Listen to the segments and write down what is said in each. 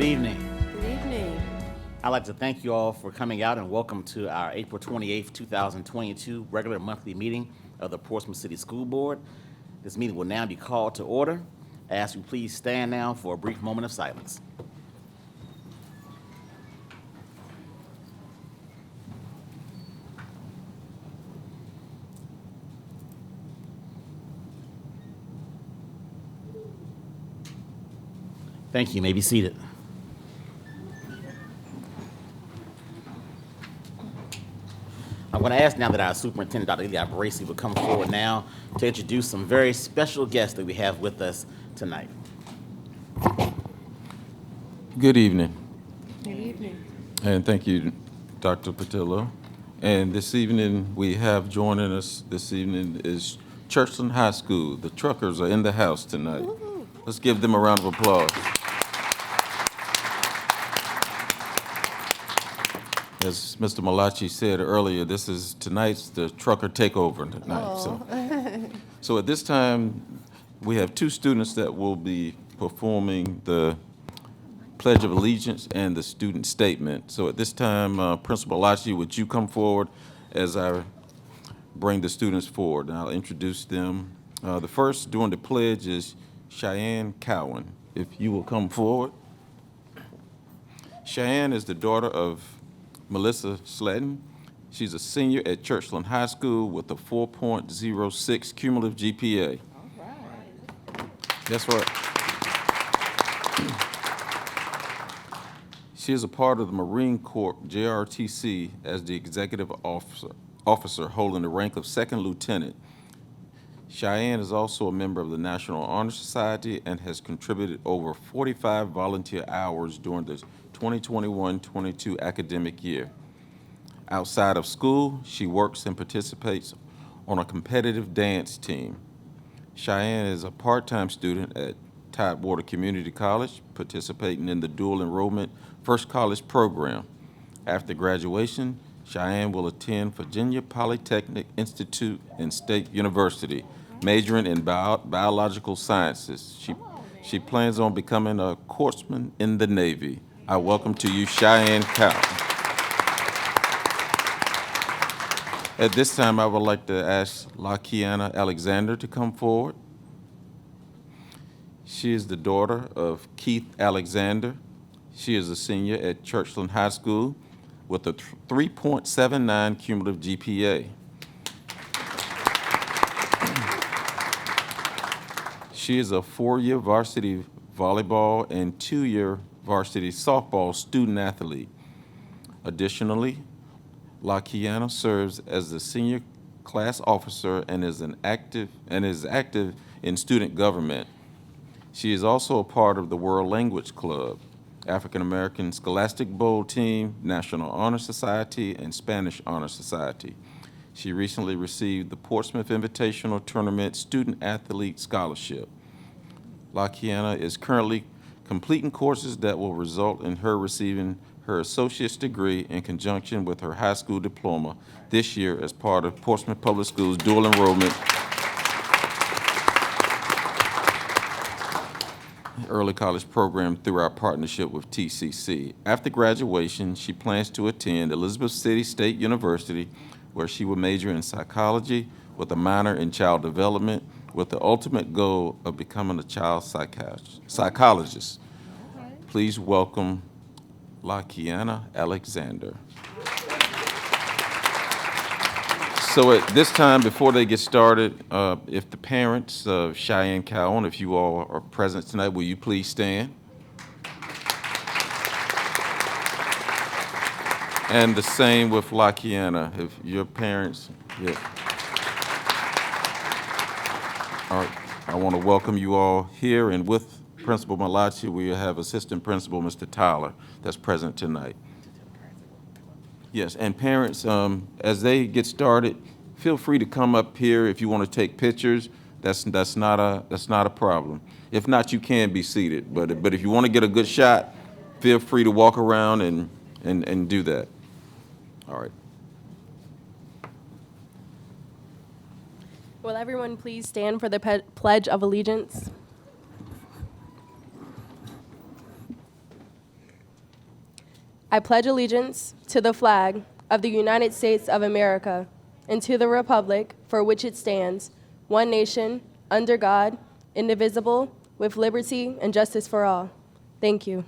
Good evening. Good evening. I'd like to thank you all for coming out and welcome to our April 28th, 2022 regular monthly meeting of the Portsmouth City School Board. This meeting will now be called to order. I ask you please stand now for a brief moment of silence. Thank you. You may be seated. I'm going to ask now that our superintendent, Dr. Eli Bracy, will come forward now to introduce some very special guests that we have with us tonight. Good evening, Good evening. and thank you, Dr. Patillo. And this evening, we have joining us this evening is Churchland High School. The truckers are in the house tonight. Woo-hoo. Let's give them a round of applause. As Mr. Malachi said earlier, this is tonight's the trucker takeover tonight. So at this time, we have two students that will be performing the Pledge of Allegiance and the student statement. So at this time, Principal Malachi, would you come forward as I bring the students forward? And I'll introduce them. The first doing the pledge is Cheyenne Cowan. If you will come forward. Cheyenne is the daughter of Melissa Sledden. She's a senior at Churchland High School with a 4.06 cumulative GPA. All right. That's right. She is a part of the Marine Corps JRTC as the executive officer holding the rank of second lieutenant. Cheyenne is also a member of the National Honor Society and has contributed over 45 volunteer hours during the 2021-22 academic year. Outside of school, she works and participates on a competitive dance team. Cheyenne is a part-time student at Tidewater Community College, participating in the dual enrollment First College program. After graduation, Cheyenne will attend Virginia Polytechnic Institute and State University, majoring in biological sciences. She plans on becoming a corpsman in the Navy. I welcome to you Cheyenne Cowan. At this time, I would like to ask LaKiana Alexander to come forward. She is the daughter of Keith Alexander. She is a senior at Churchland High School with a 3.79 cumulative GPA. She is a four-year varsity volleyball and two-year varsity softball student athlete. Additionally, LaKiana serves as the senior class officer and is active in student government. She is also a part of the World Language Club, African American Scholastic Bowl Team, National Honor Society, and Spanish Honor Society. She recently received the Portsmouth Invitational Tournament Student Athlete Scholarship. LaKiana is currently completing courses that will result in her receiving her associate's degree in conjunction with her high school diploma this year as part of Portsmouth Public Schools dual enrollment early college program through our partnership with TCC. After graduation, she plans to attend Elizabeth City State University, where she will major in psychology with a minor in child development, with the ultimate goal of becoming a child psychologist. Please welcome LaKiana Alexander. So at this time, before they get started, if the parents of Cheyenne Cowan, if you all are present tonight, will you please stand? And the same with LaKiana, if your parents, yeah. All right, I want to welcome you all here, and with Principal Malachi, we have Assistant Principal Mr. Tyler that's present tonight. Yes, and parents, as they get started, feel free to come up here if you want to take pictures. That's not a problem. If not, you can be seated. But if you want to get a good shot, feel free to walk around and do that. All right. Will everyone please stand for the Pledge of Allegiance? I pledge allegiance to the flag of the United States of America and to the republic for which it stands, one nation, under God, indivisible, with liberty and justice for all. Thank you.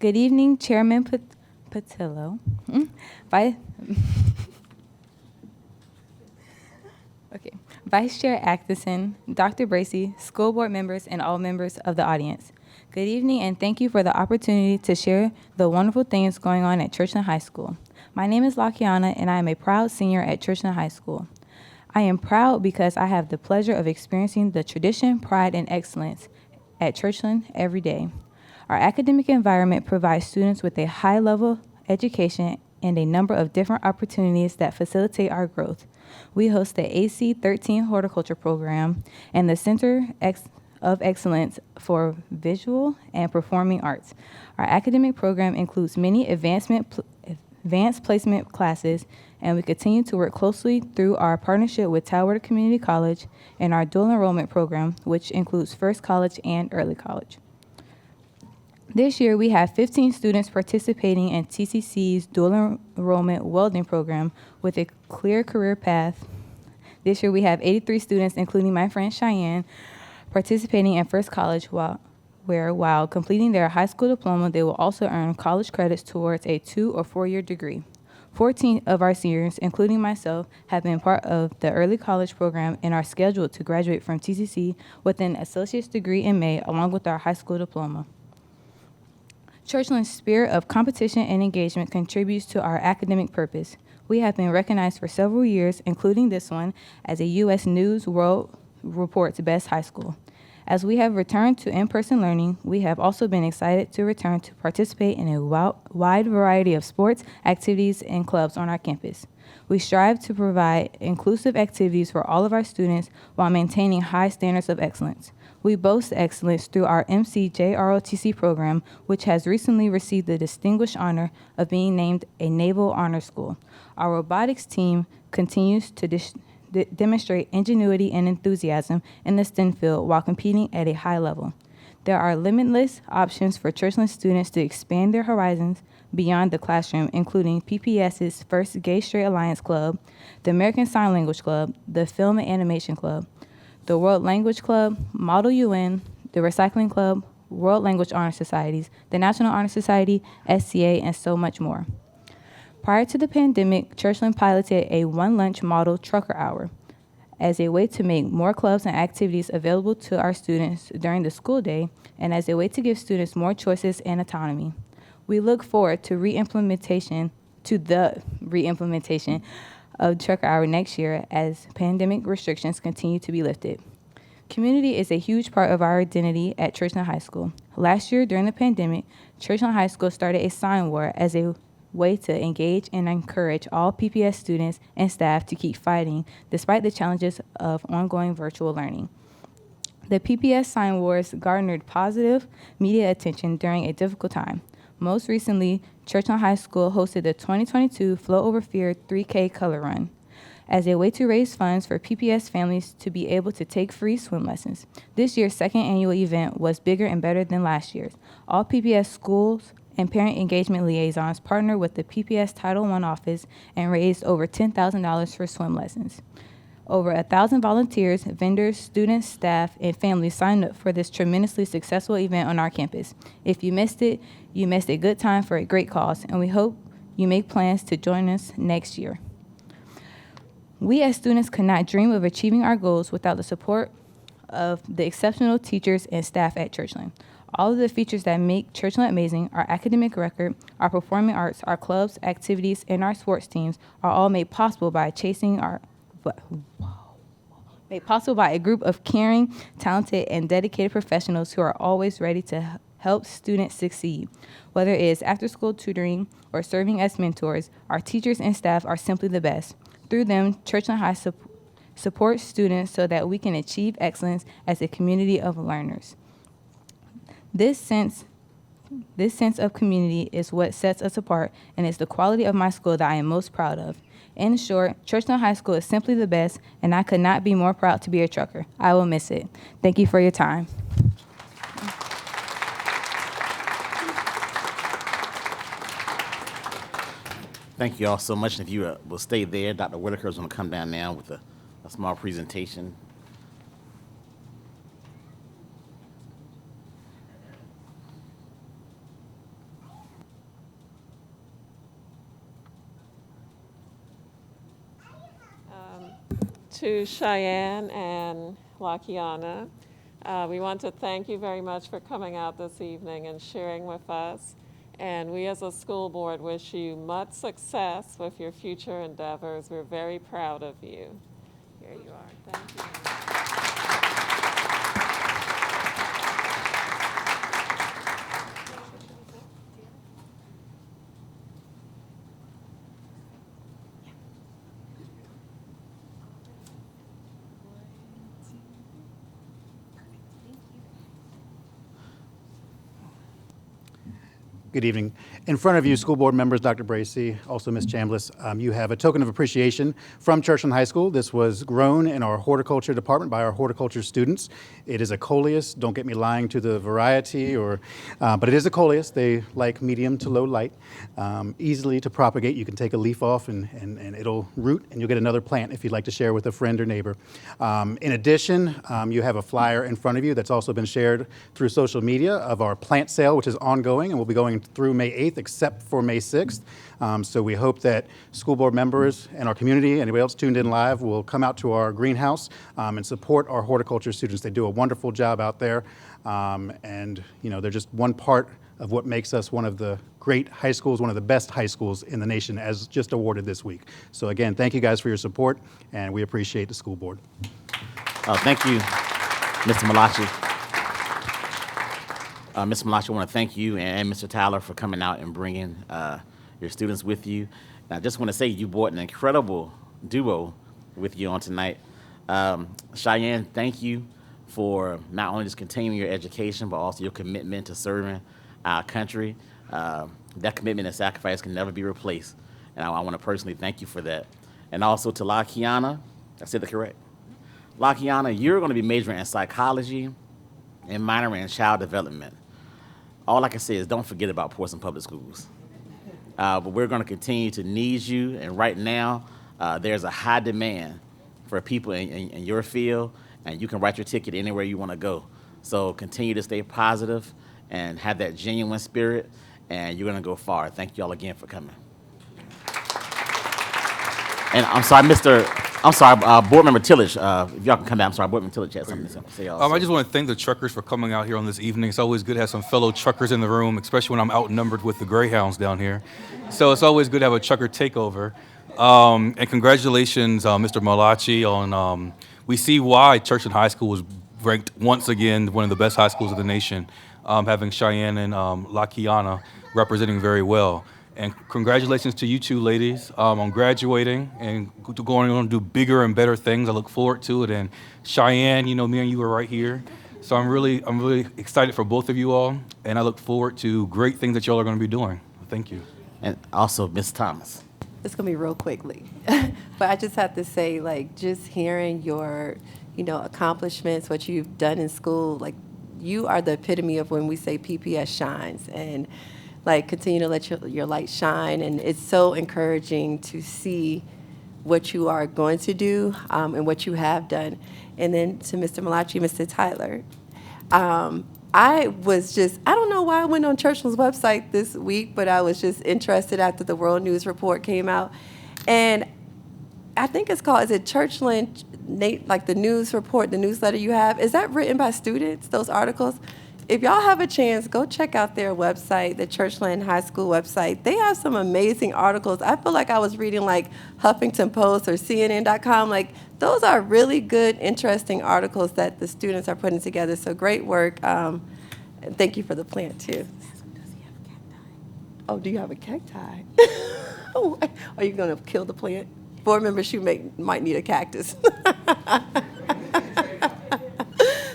Good evening, Chairman Patillo, Vice Chair Atkinson, Dr. Bracy, school board members, and all members of the audience. Good evening, and thank you for the opportunity to share the wonderful things going on at Churchland High School. My name is Lakiana, and I am a proud senior at Churchland High School. I am proud because I have the pleasure of experiencing the tradition, pride, and excellence at Churchland every day. Our academic environment provides students with a high-level education and a number of different opportunities that facilitate our growth. We host the AC-13 Horticulture Program and the Center of Excellence for Visual and Performing Arts. Our academic program includes many advanced placement classes, and we continue to work closely through our partnership with Talwater Community College and our dual enrollment program, which includes First College and Early College. This year, we have 15 students participating in TCC's dual enrollment welding program with a clear career path. This year, we have 83 students, including my friend Cheyenne, participating in First College, while completing their high school diploma, they will also earn college credits towards a 2 or 4 year degree. 14 of our seniors, including myself, have been part of the early college program and are scheduled to graduate from TCC with an associate's degree in May, along with our high school diploma. Churchland's spirit of competition and engagement contributes to our academic purpose. We have been recognized for several years, including this one, as a U.S. News World Report's Best High School. As we have returned to in-person learning, we have also been excited to return to participate in a wide variety of sports, activities, and clubs on our campus. We strive to provide inclusive activities for all of our students while maintaining high standards of excellence. We boast excellence through our MCJROTC program, which has recently received the distinguished honor of being named a Naval Honor School. Our robotics team continues to demonstrate ingenuity and enthusiasm in the STEM field while competing at a high level. There are limitless options for Churchland students to expand their horizons beyond the classroom, including PPS's First Gay Straight Alliance Club, the American Sign Language Club, the Film and Animation Club, the World Language Club, Model UN, the Recycling Club, World Language Honor Societies, the National Honor Society, SCA, and so much more. Prior to the pandemic, Churchland piloted a one-lunch model trucker hour as a way to make more clubs and activities available to our students during the school day and as a way to give students more choices and autonomy. We look forward to the re-implementation of trucker hour next year as pandemic restrictions continue to be lifted. Community is a huge part of our identity at Churchland High School. Last year, during the pandemic, Churchland High School started a sign war as a way to engage and encourage all PPS students and staff to keep fighting despite the challenges of ongoing virtual learning. The PPS sign wars garnered positive media attention during a difficult time. Most recently, Churchland High School hosted the 2022 Flow Over Fear 3K Color Run as a way to raise funds for PPS families to be able to take free swim lessons. This year's second annual event was bigger and better than last year's. All PPS schools and parent engagement liaisons partnered with the PPS Title I office and raised over $10,000 for swim lessons. Over 1,000 volunteers, vendors, students, staff, and families signed up for this tremendously successful event on our campus. If you missed it, you missed a good time for a great cause, and we hope you make plans to join us next year. We as students could not dream of achieving our goals without the support of the exceptional teachers and staff at Churchland. All of the features that make Churchland amazing, our academic record, our performing arts, our clubs, activities, and our sports teams are all made possible by a group of caring, talented, and dedicated professionals who are always ready to help students succeed. Whether it is after-school tutoring or serving as mentors, our teachers and staff are simply the best. Through them, Churchland High supports students so that we can achieve excellence as a community of learners. This sense This sense of community is what sets us apart, and it's the quality of my school that I am most proud of. In short, Churchland High School is simply the best, and I could not be more proud to be a trucker. I will miss it. Thank you for your time. Thank you all so much. If you will stay there, Dr. Whitaker is going to come down now with a small presentation. To Cheyenne and Lakiana, we want to thank you very much for coming out this evening and sharing with us. And we as a school board wish you much success with your future endeavors. We're very proud of you. Here you are. Thank you. Good evening. In front of you, school board members, Dr. Bracy, also Ms. Chambliss, you have a token of appreciation from Churchland High School. This was grown in our horticulture department by our horticulture students. It is a coleus. Don't get me lying to the variety, but it is a coleus. They like medium to low light, easily to propagate. You can take a leaf off and it'll root, and you'll get another plant if you'd like to share with a friend or neighbor. In addition, you have a flyer in front of you that's also been shared through social media of our plant sale, which is ongoing and will be going through May 8th, except for May 6th. So we hope that school board members and our community, anybody else tuned in live, will come out to our greenhouse and support our horticulture students. They do a wonderful job out there, and they're just one part of what makes us one of the great high schools, one of the best high schools in the nation, as just awarded this week. So again, thank you guys for your support, and we appreciate the school board. Thank you, Mr. Malachi. Mr. Malachi, I want to thank you and Mr. Tyler for coming out and bringing your students with you. And I just want to say you brought an incredible duo with you on tonight. Cheyenne, thank you for not only just continuing your education, but also your commitment to serving our country. That commitment and sacrifice can never be replaced. And I want to personally thank you for that. And also to Lakiana, I said that correct. Lakiana, you're going to be majoring in psychology and minoring in child development. All I can say is don't forget about Portsmouth Public Schools. But we're going to continue to need you, and right now there's a high demand for people in your field, and you can write your ticket anywhere you want to go. So continue to stay positive and have that genuine spirit, and you're going to go far. Thank you all again for coming. And I'm sorry, Board Member Tillage, if y'all can come back. I'm sorry, Board Member Tillage had something to say also. I just want to thank the truckers for coming out here on this evening. It's always good to have some fellow truckers in the room, especially when I'm outnumbered with the Greyhounds down here. So it's always good to have a trucker takeover. And congratulations, Mr. Malachi, on we see why Churchland High School was ranked once again one of the best high schools of the nation, having Cheyenne and Lakiana representing very well. And congratulations to you two ladies on graduating and going on to do bigger and better things. I look forward to it. And Cheyenne, me and you are right here. So I'm really excited for both of you all. And I look forward to great things that y'all are going to be doing. Thank you. And also, Ms. Thomas. It's going to be real quickly. But I just have to say, just hearing your, accomplishments, what you've done in school, you are the epitome of when we say PPS shines. And continue to let your light shine, and it's so encouraging to see what you are going to do and what you have done. And then to Mr. Malachi, Mr. Tyler, I don't know why I went on Churchland's website this week, but I was just interested after the World News Report came out. And I think is it Churchland, the news report, the newsletter you have, is that written by students, those articles? If y'all have a chance, go check out their website, the Churchland High School website. They have some amazing articles. I feel like I was reading Huffington Post or CNN.com. Those are really good, interesting articles that the students are putting together. So great work. And thank you for the plant, too. Oh, do you have a cacti? Are you going to kill the plant? Board members, you might need a cactus.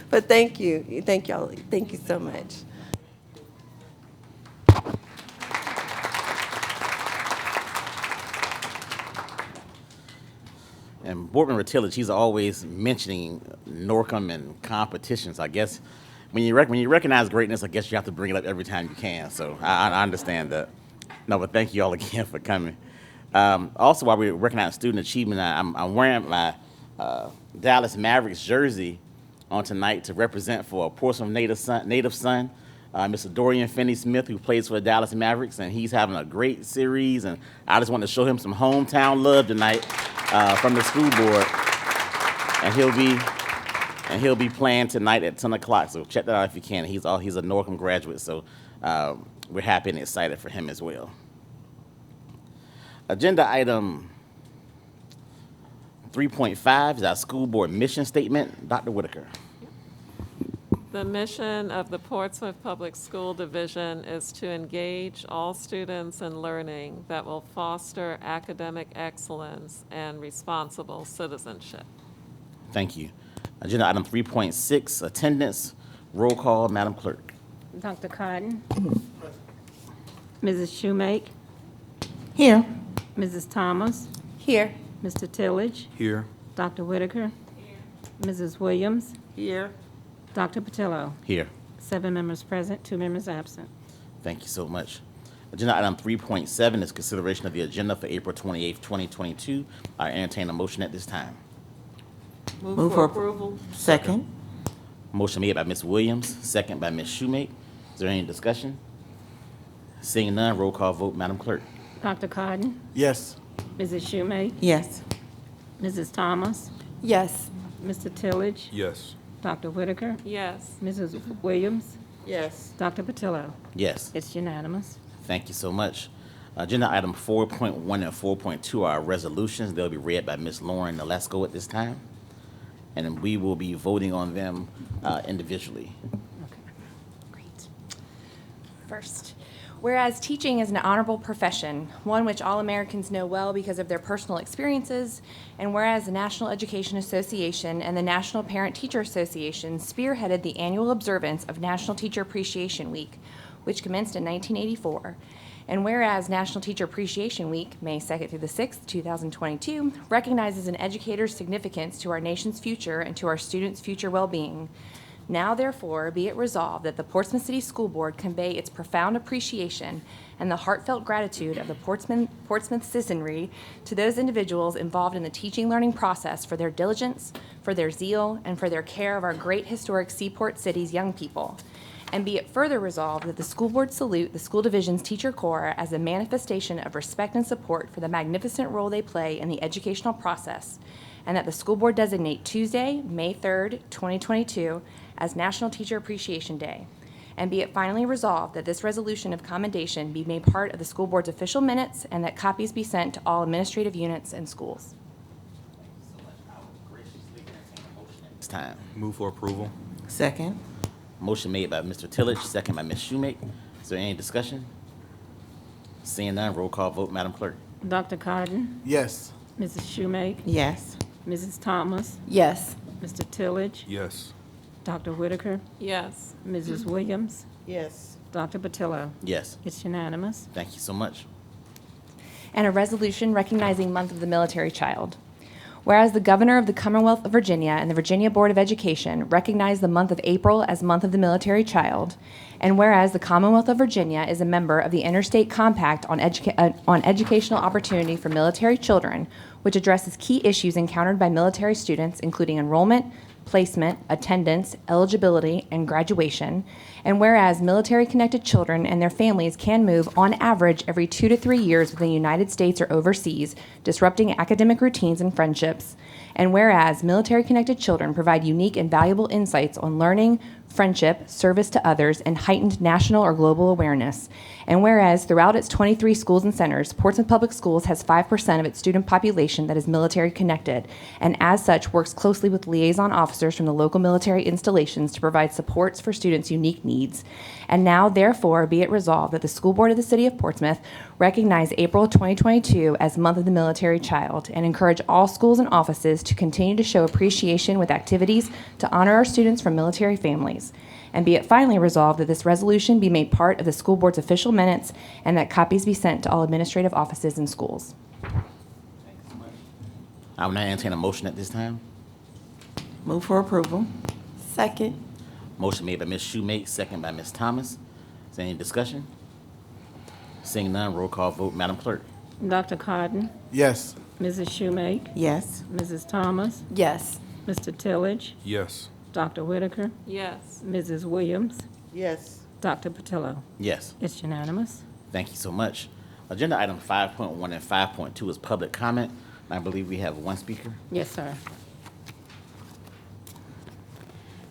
But thank you. Thank y'all. Thank you so much. And Board Member Tillage, he's always mentioning Norcom and competitions. I guess when you recognize greatness, I guess you have to bring it up every time you can. So I understand that. No, but thank you all again for coming. Also, while we recognize student achievement, I'm wearing my Dallas Mavericks jersey on tonight to represent for a Portsmouth native son, Mr. Dorian Finney-Smith, who plays for the Dallas Mavericks, and he's having a great series. And I just want to show him some hometown love tonight from the school board. And he'll be playing tonight at 10 o'clock. So check that out if you can. He's a Norcom graduate, so we're happy and excited for him as well. Agenda item 3.5 is our school board mission statement. Dr. Whitaker. The mission of the Portsmouth Public School Division is to engage all students in learning that will foster academic excellence and responsible citizenship. Thank you. Agenda item 3.6, attendance. Roll call, Madam Clerk. Dr. Cotton. Mrs. Shoemake. Here. Mrs. Thomas. Here. Mr. Tillage. Here. Dr. Whitaker. Mrs. Williams. Here. Dr. Patillo. Here. 7 members present, 2 members absent. Thank you so much. Agenda item 3.7 is consideration of the agenda for April 28th, 2022. I entertain a motion at this time. Move for approval. Second. Motion made by Ms. Williams, second by Ms. Shoemake. Is there any discussion? Seeing none, roll call vote, Madam Clerk. Dr. Cotton. Yes. Mrs. Shoemake. Yes. Mrs. Thomas. Yes. Mr. Tillage. Yes. Dr. Whitaker. Yes. Mrs. Williams. Yes. Dr. Patillo. Yes. It's unanimous. Thank you so much. Agenda item 4.1 and 4.2 are resolutions. They'll be read by Ms. Lauren Nalesko at this time. And then we will be voting on them individually. Great. First, whereas teaching is an honorable profession, one which all Americans know well because of their personal experiences, and whereas the National Education Association and the National Parent-Teacher Association spearheaded the annual observance of National Teacher Appreciation Week, which commenced in 1984, and whereas National Teacher Appreciation Week, May 2nd through the 6th, 2022, recognizes an educator's significance to our nation's future and to our students' future well-being, now therefore be it resolved that the Portsmouth City School Board convey its profound appreciation and the heartfelt gratitude of the Portsmouth citizenry to those individuals involved in the teaching learning process for their diligence, for their zeal, and for their care of our great historic seaport city's young people. And be it further resolved that the school board salute the school division's teacher corps as a manifestation of respect and support for the magnificent role they play in the educational process, and that the school board designate Tuesday, May 3rd, 2022, as National Teacher Appreciation Day. And be it finally resolved that this resolution of commendation be made part of the school board's official minutes and that copies be sent to all administrative units and schools. It's time. Move for approval. Second. Motion made by Mr. Tillage, second by Ms. Shoemake. Is there any discussion? Seeing none, roll call vote, Madam Clerk. Dr. Cotton. Yes. Mrs. Shoemake. Yes. Mrs. Thomas. Yes. Mr. Tillage. Yes. Dr. Whitaker. Yes. Mrs. Williams. Yes. Dr. Patillo. Yes. It's unanimous. Thank you so much. And a resolution recognizing Month of the Military Child. Whereas the Governor of the Commonwealth of Virginia and the Virginia Board of Education recognize the month of April as Month of the Military Child, and whereas the Commonwealth of Virginia is a member of the Interstate Compact on Educational Opportunity for Military Children, which addresses key issues encountered by military students, including enrollment, placement, attendance, eligibility, and graduation. And whereas military-connected children and their families can move on average every 2 to 3 years within the United States or overseas, disrupting academic routines and friendships. And whereas military-connected children provide unique and valuable insights on learning, friendship, service to others, and heightened national or global awareness. And whereas throughout its 23 schools and centers, Portsmouth Public Schools has 5% of its student population that is military connected, and as such works closely with liaison officers from the local military installations to provide supports for students' unique needs. And now, therefore, be it resolved that the School Board of the City of Portsmouth recognize April 2022 as Month of the Military Child and encourage all schools and offices to continue to show appreciation with activities to honor our students from military families. And be it finally resolved that this resolution be made part of the school board's official minutes and that copies be sent to all administrative offices and schools. I will now entertain a motion at this time. Move for approval. Second. Motion made by Ms. Shoemate, second by Ms. Thomas. Is there any discussion? Seeing none, roll call vote, Madam Clerk. Dr. Cotton, Yes. Mrs. Shoemake, Yes. Mrs. Thomas, Yes. Mr. Tillage, Yes. Dr. Whitaker, Yes. Mrs. Williams, Yes. Dr. Patillo. Yes. It's unanimous. Thank you so much. Agenda item 5.1 and 5.2 is public comment. And I believe we have one speaker. Yes, sir.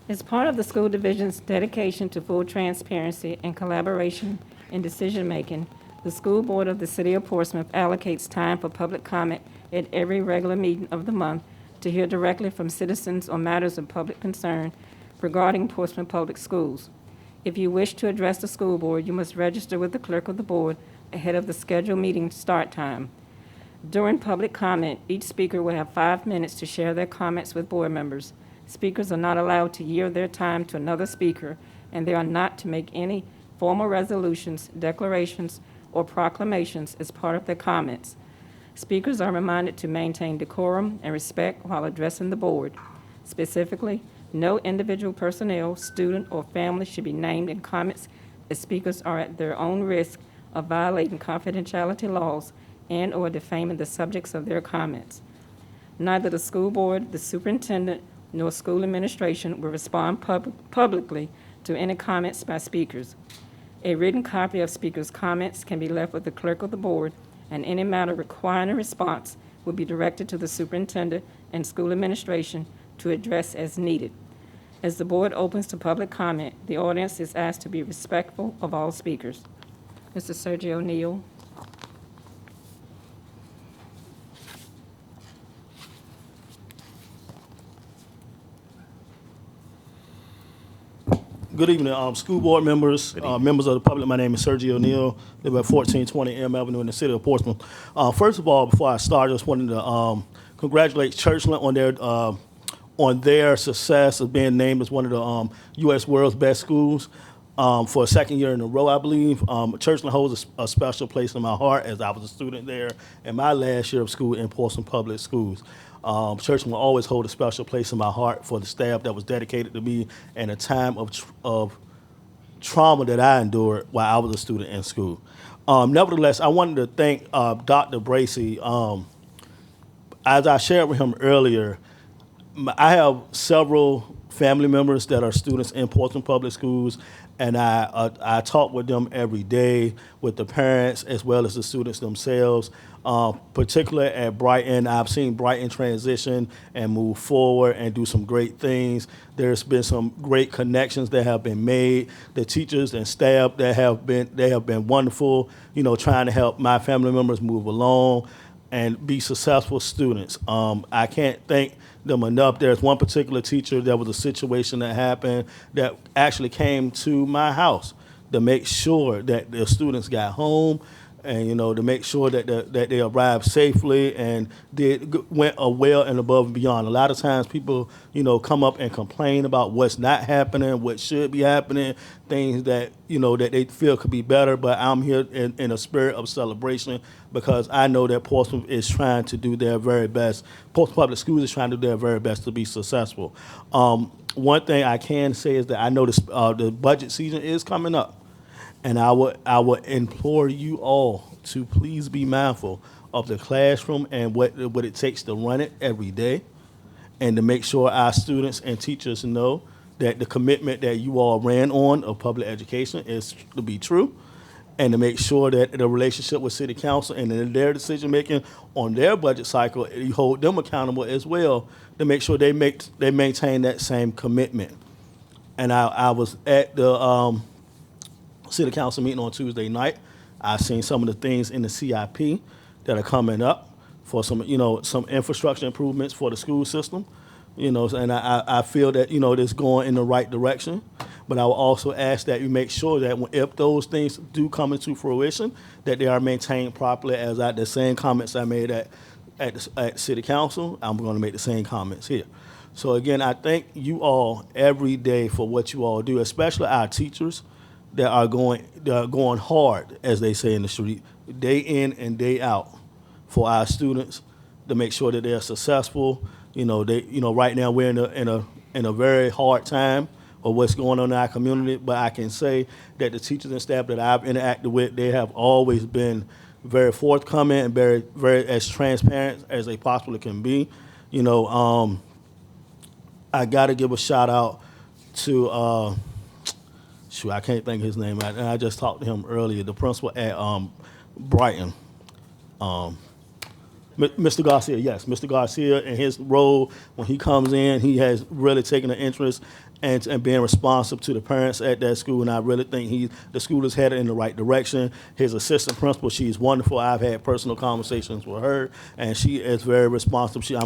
As part of the school division's dedication to full transparency and collaboration in decision-making, the school board of the city of Portsmouth allocates time for public comment at every regular meeting of the month to hear directly from citizens on matters of public concern regarding Portsmouth Public Schools. If you wish to address the school board, you must register with the clerk of the board ahead of the scheduled meeting start time. During public comment, each speaker will have 5 minutes to share their comments with board members. Speakers are not allowed to yield their time to another speaker, and they are not to make any formal resolutions, declarations, or proclamations as part of their comments. Speakers are reminded to maintain decorum and respect while addressing the board. Specifically, no individual personnel, student, or family should be named in comments, as speakers are at their own risk of violating confidentiality laws and/or defaming the subjects of their comments. Neither the school board, the superintendent, nor school administration will respond publicly to any comments by speakers. A written copy of speakers' comments can be left with the clerk of the board, and any matter requiring a response will be directed to the superintendent and school administration to address as needed. As the board opens to public comment, the audience is asked to be respectful of all speakers. Mr. Sergio Neal. Good evening, school board members, members of the public. My name is Sergio O'Neill. Live at 1420 M Avenue in the city of Portsmouth. First of all, before I start, I just wanted to congratulate Churchland on their success of being named as one of the U.S. world's best schools for a second year in a row, I believe. Churchland holds a special place in my heart as I was a student there in my last year of school in Portsmouth Public Schools. Churchland will always hold a special place in my heart for the staff that was dedicated to me in a time of trauma that I endured while I was a student in school. Nevertheless, I wanted to thank Dr. Bracy. As I shared with him earlier, I have several family members that are students in Portsmouth Public Schools, and I talk with them every day, with the parents as well as the students themselves. Particularly at Brighton, I've seen Brighton transition and move forward and do some great things. There's been some great connections that have been made. The teachers and staff they have been wonderful, trying to help my family members move along and be successful students. I can't thank them enough. There's one particular teacher, there was a situation that happened that actually came to my house to make sure that the students got home and, to make sure that they arrived safely and went well and above and beyond. A lot of times people, come up and complain about what's not happening, what should be happening, things that, that they feel could be better, but I'm here in a spirit of celebration because I know that Portsmouth is trying to do their very best. Portsmouth Public Schools is trying to do their very best to be successful. One thing I can say is that I know the budget season is coming up. And I would implore you all to please be mindful of the classroom and what it takes to run it every day, and to make sure our students and teachers know that the commitment that you all ran on of public education is to be true, and to make sure that the relationship with City Council and in their decision making on their budget cycle, you hold them accountable as well to make sure they maintain that same commitment. And I was at the City Council meeting on Tuesday night. I've seen some of the things in the CIP that are coming up for some infrastructure improvements for the school system, and I feel that, it's going in the right direction. But I will also ask that you make sure that if those things do come into fruition, that they are maintained properly. As the same comments I made at City Council, I'm going to make the same comments here. So again, I thank you all every day for what you all do, especially our teachers that are going hard, as they say in the street, day in and day out for our students to make sure that they're successful. Right now we're in a very hard time of what's going on in our community, but I can say that the teachers and staff that I've interacted with, they have always been very forthcoming and very, very as transparent as they possibly can be. I got to give a shout out to, I can't think of his name, and I just talked to him earlier, the principal at Brighton. Mr. Garcia, yes, Mr. Garcia, in his role, when he comes in, he has really taken an interest and being responsive to the parents at that school, and I really think the school is headed in the right direction. His assistant principal, she's wonderful. I've had personal conversations with her, and she is very responsive. She was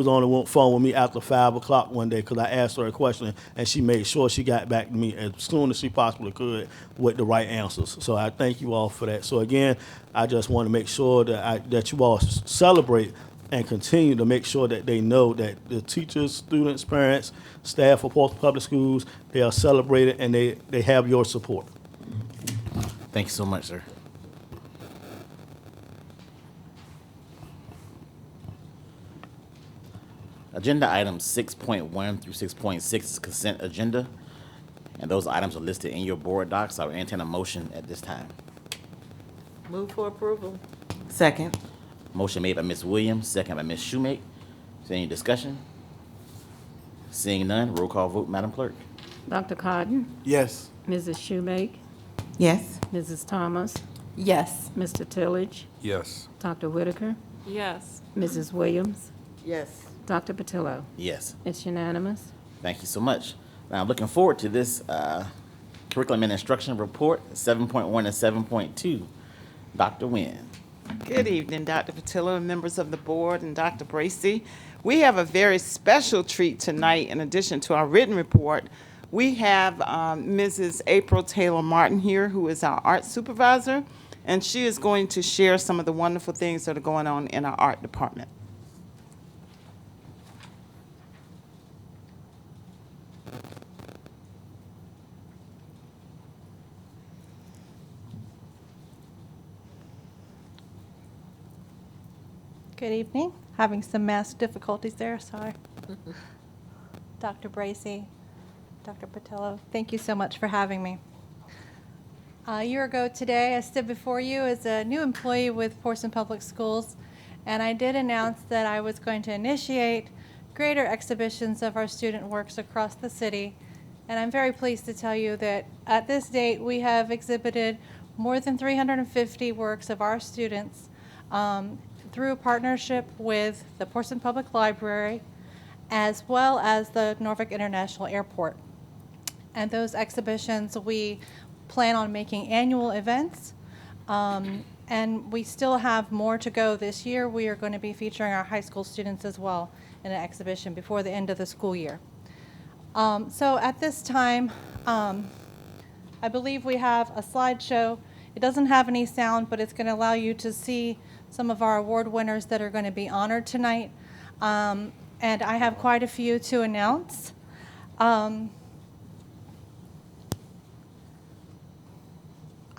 on the phone with me after 5 o'clock one day because I asked her a question, and she made sure she got back to me as soon as she possibly could with the right answers. So I thank you all for that. So again, I just want to make sure that you all celebrate and continue to make sure that they know that the teachers, students, parents, staff of Portsmouth Public Schools, they are celebrated and they have your support. Thank you so much, sir. Agenda items 6.1 through 6.6 is consent agenda, and those items are listed in your board docs. I will entertain a motion at this time. Move for approval. Second. Motion made by Ms. Williams, second by Ms. Shoemake. Is there any discussion? Seeing none, roll call vote, Madam Clerk. Dr. Cotton, Yes. Mrs. Shoemake, Yes. Mrs. Thomas, Yes. Mr. Tillage, Yes. Dr. Whitaker, Yes. Mrs. Williams, Yes. Dr. Patillo. Yes. It's unanimous. Thank you so much. Now, I'm looking forward to this curriculum and instruction report, 7.1 and 7.2. Dr. Nguyen. Good evening, Dr. Patillo and members of the board and Dr. Bracy. We have a very special treat tonight in addition to our written report. We have Mrs. April Taylor Martin here, who is our art supervisor, and she is going to share some of the wonderful things that are going on in our art department. Good evening. Having some math difficulties there, sorry. Dr. Bracy, Dr. Patillo, thank you so much for having me. A year ago today, I stood before you as a new employee with Portsmouth Public Schools, and I did announce that I was going to initiate greater exhibitions of our student works across the city. And I'm very pleased to tell you that at this date, we have exhibited more than 350 works of our students through a partnership with the Portsmouth Public Library, as well as the Norfolk International Airport. And those exhibitions, we plan on making annual events, and we still have more to go this year. We are going to be featuring our high school students as well in an exhibition before the end of the school year. So at this time, I believe we have a slideshow. It doesn't have any sound, but it's going to allow you to see some of our award winners that are going to be honored tonight. And I have quite a few to announce. I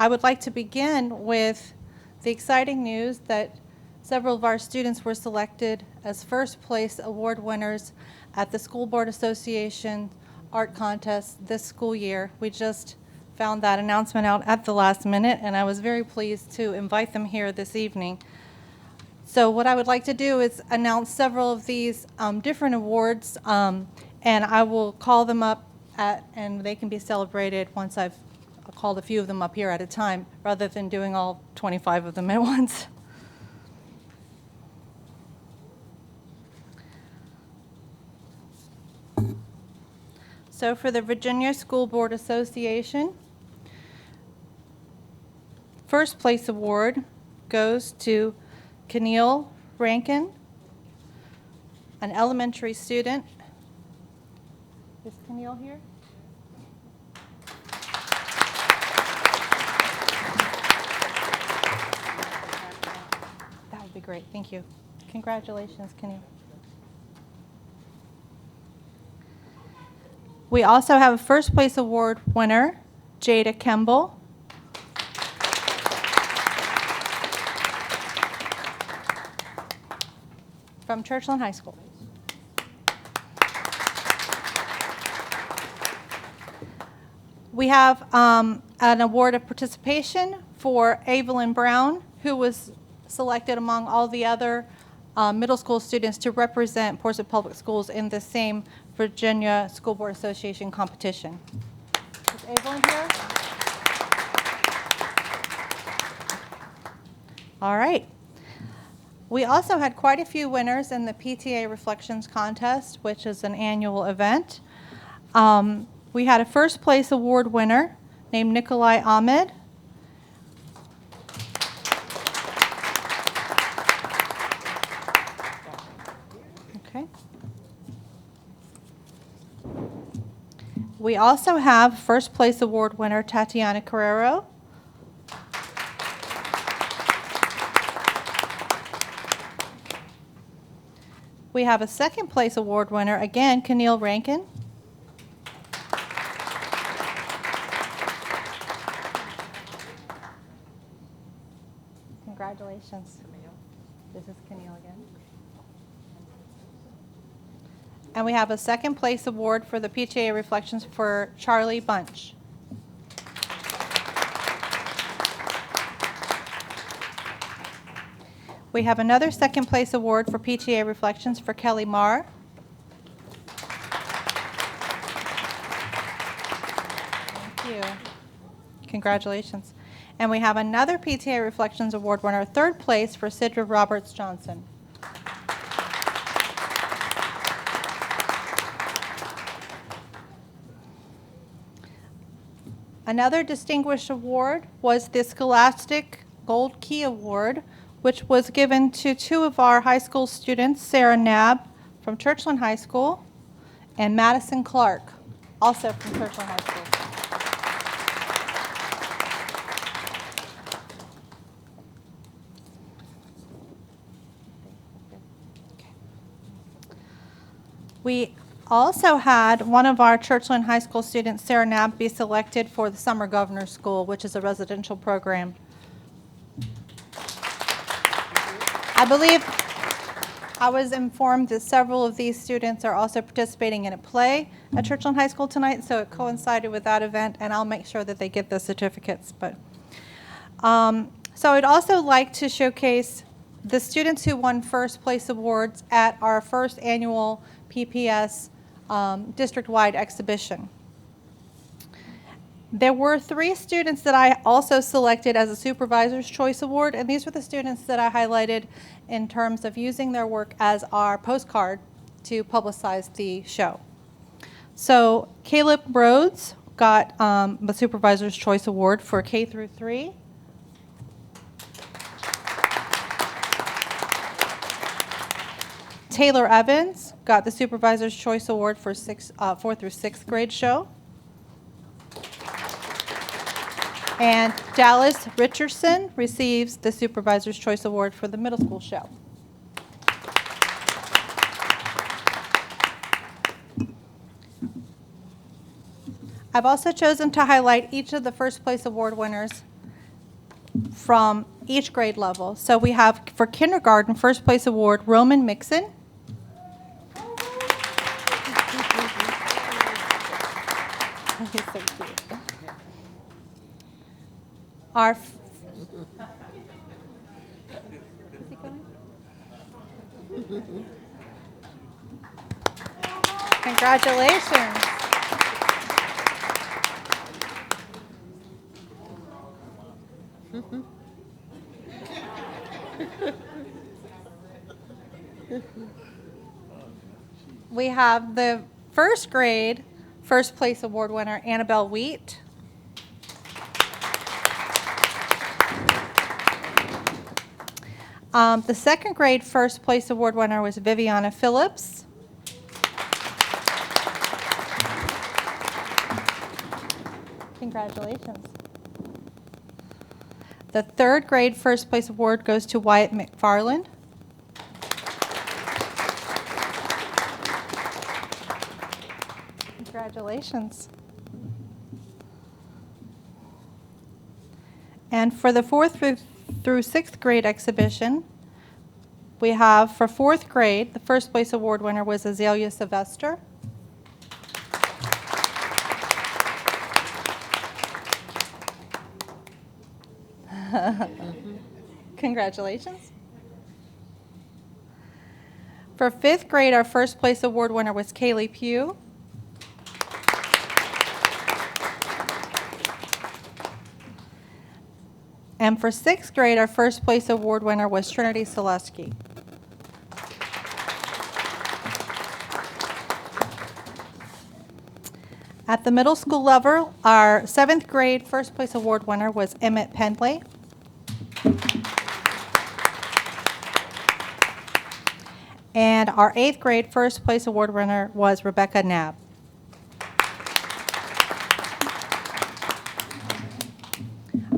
would like to begin with the exciting news that several of our students were selected as first place award winners at the School Board Association Art Contest this school year. We just found that announcement out at the last minute, and I was very pleased to invite them here this evening. So what I would like to do is announce several of these different awards, and I will call them up and they can be celebrated once I've called a few of them up here at a time, rather than doing all 25 of them at once. So for the Virginia School Board Association, first place award goes to Keneal Rankin, an elementary student. Is Keneal here? That would be great. Thank you. Congratulations, Keneal. We also have a first place award winner, Jada Kemble. from Churchland High School. We have an award of participation for Evelyn Brown, who was selected among all the other middle school students to represent Portsmouth Public Schools in the same Virginia School Board Association competition. Is Evelyn here? All right. We also had quite a few winners in the PTA Reflections Contest, which is an annual event. We had a first place award winner named Nikolai Ahmed. Okay. We also have first place award winner Tatiana Carrero. We have a second place award winner, again, Keneal Rankin. Congratulations. This is Keneal again. And we have a second place award for the PTA Reflections for Charlie Bunch. We have another second place award for PTA Reflections for Kelly Marr. Thank you. Congratulations. And we have another PTA Reflections Award winner, third place for Sidra Roberts Johnson. Another distinguished award was the Scholastic Gold Key Award, which was given to two of our high school students, Sarah Knabb from Churchland High School and Madison Clark, also from Churchland High School. We also had one of our Churchland High School students, Sarah Knabb, be selected for the Summer Governor's School, which is a residential program. I believe I was informed that several of these students are also participating in a play at Churchland High School tonight, so it coincided with that event, and I'll make sure that they get the certificates. But so I'd also like to showcase the students who won first place awards at our first annual PPS district-wide exhibition. There were 3 students that I also selected as a Supervisor's Choice Award, and these were the students that I highlighted in terms of using their work as our postcard to publicize the show. So Caleb Rhodes got the Supervisor's Choice Award for K through 3. Taylor Evans got the Supervisor's Choice Award for 4th through 6th grade show. And Dallas Richardson receives the Supervisor's Choice Award for the middle school show. I've also chosen to highlight each of the first place award winners from each grade level. So we have for kindergarten, first place award, Roman Mixon. He's so cute. Our is he going? Congratulations. We have the first grade first place award winner, Annabelle Wheat. The second grade first place award winner was Viviana Phillips. Congratulations. The third grade first place award goes to Wyatt McFarland. Congratulations. And for the 4th through 6th grade exhibition, We have for fourth grade, the first place award winner was Azalea Sylvester. Congratulations. For fifth grade, our first place award winner was Kaylee Pugh. And for sixth grade, our first place award winner was Trinity Selesky. At the middle school level, our seventh grade first place award winner was Emmett Pendley. And our eighth grade first place award winner was Rebecca Knapp.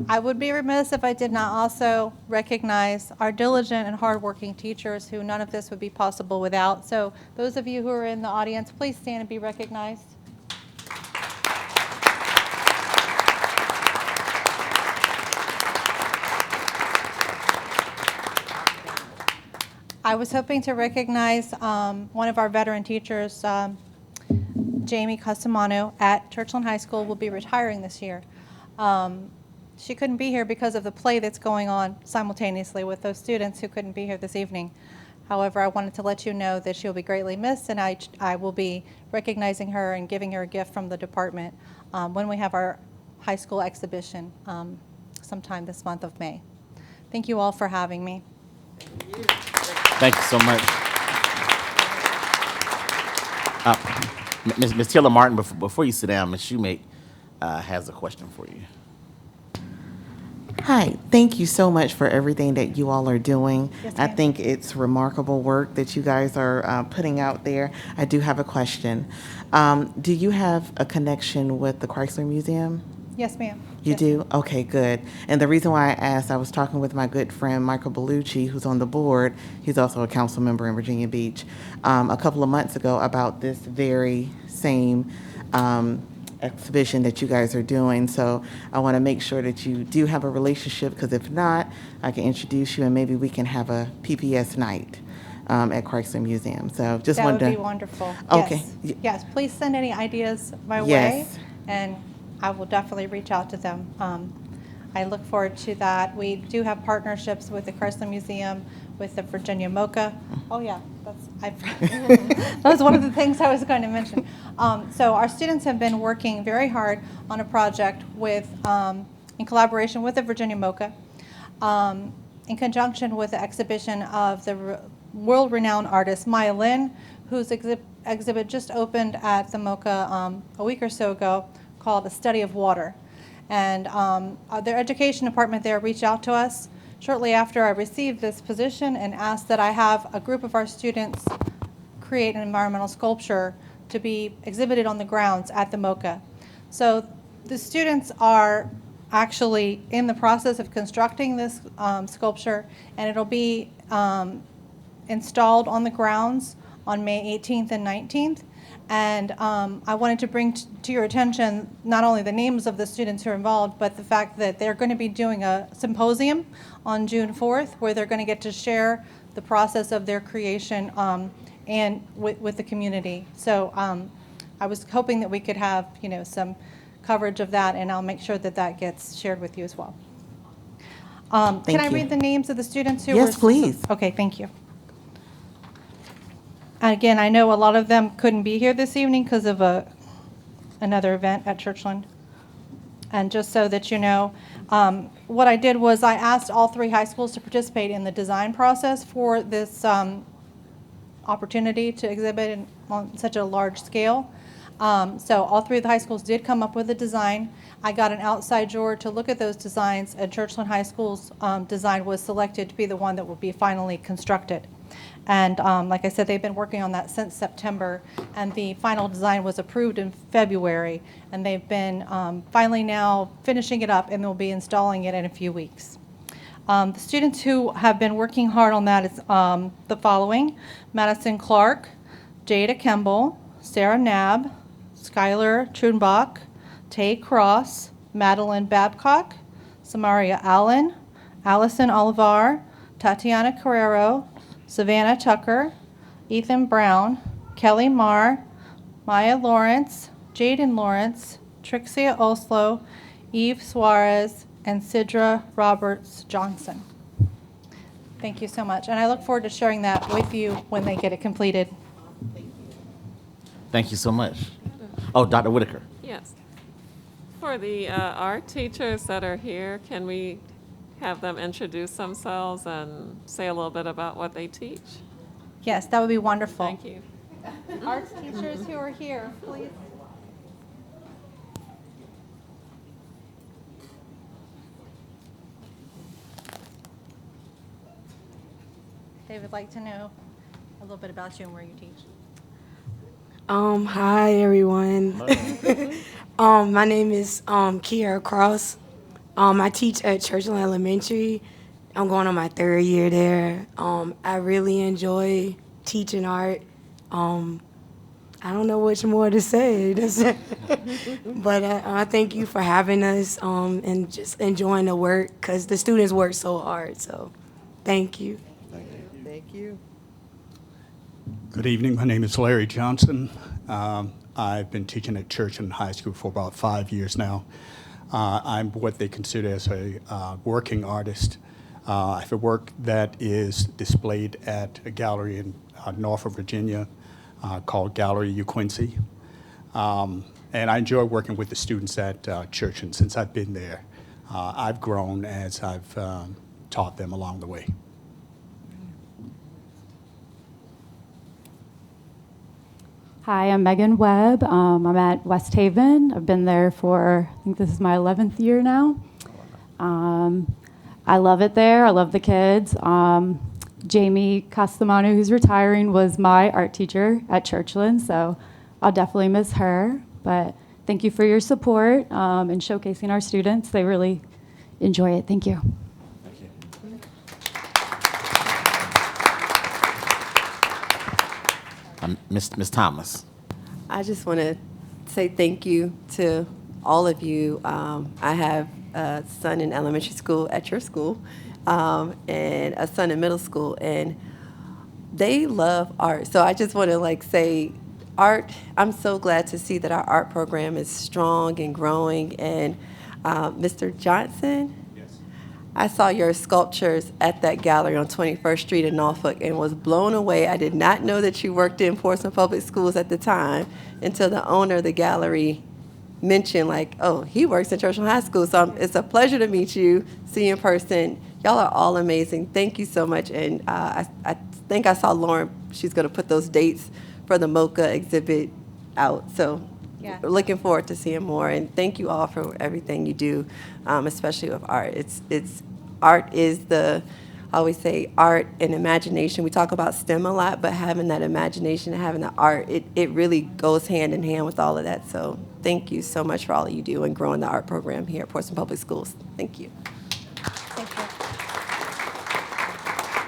I would be remiss if I did not also recognize our diligent and hardworking teachers who none of this would be possible without. So those of you who are in the audience, please stand and be recognized. I was hoping to recognize one of our veteran teachers, Jamie Cusimano at Churchland High School, will be retiring this year. She couldn't be here because of the play that's going on simultaneously with those students who couldn't be here this evening. However, I wanted to let you know that she'll be greatly missed, and I will be recognizing her and giving her a gift from the department when we have our high school exhibition sometime this month of May. Thank you all for having me. Thank you so much. Ms. Taylor Martin, before you sit down, Ms. Shoemake has a question for you. Hi, thank you so much for everything that you all are doing. Yes, I ma'am. think it's remarkable work that you guys are putting out there. I do have a question. Do you have a connection with the Chrysler Museum? Yes, ma'am. You Yes, do? ma'am. Okay, good. And the reason why I asked, I was talking with my good friend Michael Bellucci, who's on the board. He's also a council member in Virginia Beach, a couple of months ago about this very same exhibition that you guys are doing. So I want to make sure that you do have a relationship, because if not, I can introduce you and maybe we can have a PPS night at Chrysler Museum. So just That wanted would to. be wonderful. Okay. Yes. Yes, please send any ideas my way, Yes. and I will definitely reach out to them. I look forward to that. We do have partnerships with the Chrysler Museum, with the Virginia MoCA. Oh, yeah, that was one of the things I was going to mention. So our students have been working very hard on a project with, in collaboration with the Virginia MoCA, in conjunction with the exhibition of the world-renowned artist Maya Lin, whose exhibit just opened at the MoCA a week or so ago, called A Study of Water. And their education department there reached out to us shortly after I received this position and asked that I have a group of our students create an environmental sculpture to be exhibited on the grounds at the MoCA. So the students are actually in the process of constructing this sculpture, and it'll be installed on the grounds on May 18th and 19th. And I wanted to bring to your attention not only the names of the students who are involved, but the fact that they're going to be doing a symposium on June 4th, where they're going to get to share the process of their creation and with the community. So I was hoping that we could have, some coverage of that, and I'll make sure that that gets shared with you as well. Can I you. read the names of the students who Yes, were? please. Okay, thank you. Again, I know a lot of them couldn't be here this evening because of another event at Churchland. And just so that you know, what I did was I asked all three high schools to participate in the design process for this opportunity to exhibit on such a large scale. So all three of the high schools did come up with a design. I got an outside juror to look at those designs, and Churchland High School's design was selected to be the one that would be finally constructed. And like I said, they've been working on that since September, and the final design was approved in February, and they've been finally now finishing it up, and they'll be installing it in a few weeks. The students who have been working hard on that is the following: Madison Clark, Jada Kemble, Sarah Knabb, Skylar Trunbach, Tay Cross, Madeline Babcock, Samaria Allen, Allison Olivar, Tatiana Carrero, Savannah Tucker, Ethan Brown, Kelly Marr, Maya Lawrence, Jaden Lawrence, Trixia Oslo, Eve Suarez, and Sidra Roberts Johnson. Thank you so much, and I look forward to sharing that with you when they get it completed. Thank you so much. Oh, Dr. Whitaker. Yes. For the art teachers that are here, can we have them introduce themselves and say a little bit about what they teach? Yes, that would be wonderful. Thank you. Arts teachers who are here, please. They would like to know a little bit about you and where you teach. Hi everyone. My name is Kiara Cross. I teach at Churchland Elementary. I'm going on my 3rd year there. I really enjoy teaching art. I don't know much more to say, but I thank you for having us and just enjoying the work because the students work so hard. So, thank you. Thank you. Good evening. My name is Larry Johnson. I've been teaching at Churchland High School for about 5 years now. I'm what they consider as a working artist. I have a work that is displayed at a gallery in Norfolk, Virginia called Gallery U Quincy. And I enjoy working with the students at Churchland. Since I've been there, I've grown as I've taught them along the way. Hi, I'm Megan Webb. I'm at West Haven. I've been there for, I think this is my 11th year now. I love it there. I love the kids. Jamie Castamano, who's retiring, was my art teacher at Churchland, so I'll definitely miss her. But thank you for your support and showcasing our students. They really enjoy it. Thank you. Ms. Thomas. I just want to say thank you to all of you. I have a son in elementary school at your school and a son in middle school, and they love art. So I just want to say art, I'm so glad to see that our art program is strong and growing. And Mr. Johnson, I saw your sculptures at that gallery on 21st Street in Norfolk and was blown away. I did not know that you worked in Portsmouth Public Schools at the time until the owner of the gallery mentioned, oh, he works at Churchland High School. So it's a pleasure to meet you, see you in person. Y'all are all amazing. Thank you so much. And I think I saw Lauren, she's going to put those dates for the MoCA exhibit out. So Yeah. we're looking forward to seeing more. And thank you all for everything you do, especially with art. Art is I always say art and imagination. We talk about STEM a lot, but having that imagination and having the art, it really goes hand in hand with all of that. So thank you so much for all you do and growing the art program here at Portsmouth Public Schools. Thank you. Thank you.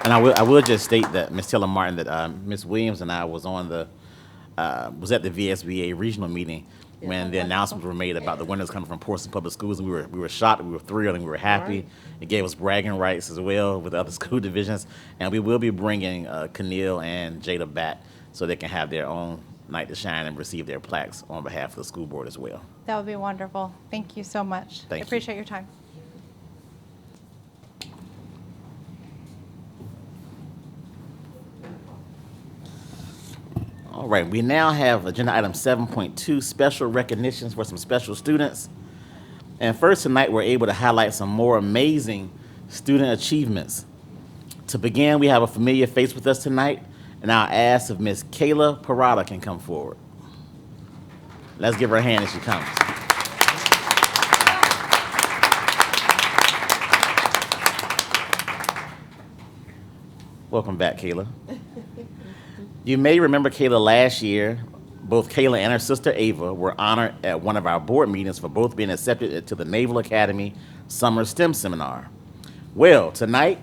And I will just state that, Ms. Taylor Martin, that Ms. Williams and I was at the VSBA regional meeting when the announcements were made about the winners coming from Portsmouth Public Schools, and we were shocked, we were thrilled, and we were happy. Right. It gave us bragging rights as well with other school divisions, and we will be bringing Keneal and Jada back so they can have their own night to shine and receive their plaques on behalf of the school board as well. That would be wonderful. Thank you so much. Thank I appreciate your time. All right, we now have agenda item 7.2, special recognitions for some special students. And first tonight, we're able to highlight some more amazing student achievements. To begin, we have a familiar face with us tonight, and I'll ask if Ms. Kayla Parada can come forward. Let's give her a hand as she comes. Welcome back, Kayla. You may remember Kayla last year. Both Kayla and her sister Ava were honored at one of our board meetings for both being accepted to the Naval Academy Summer STEM Seminar. Well, tonight,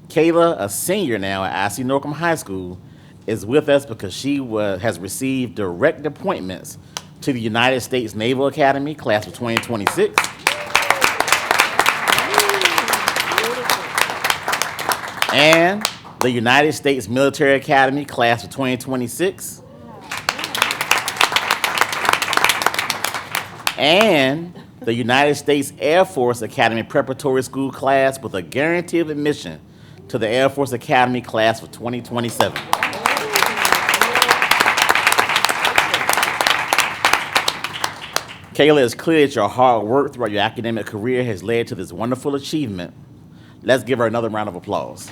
Kayla, a senior now at IC Norcom High School, is with us because she has received direct appointments to the United States Naval Academy, class of 2026. And the United States Military Academy, class of 2026. And the United States Air Force Academy Preparatory School class with a guarantee of admission to the Air Force Academy class for 2027. Kayla, it's clear that your hard work throughout your academic career has led to this wonderful achievement. Let's give her another round of applause.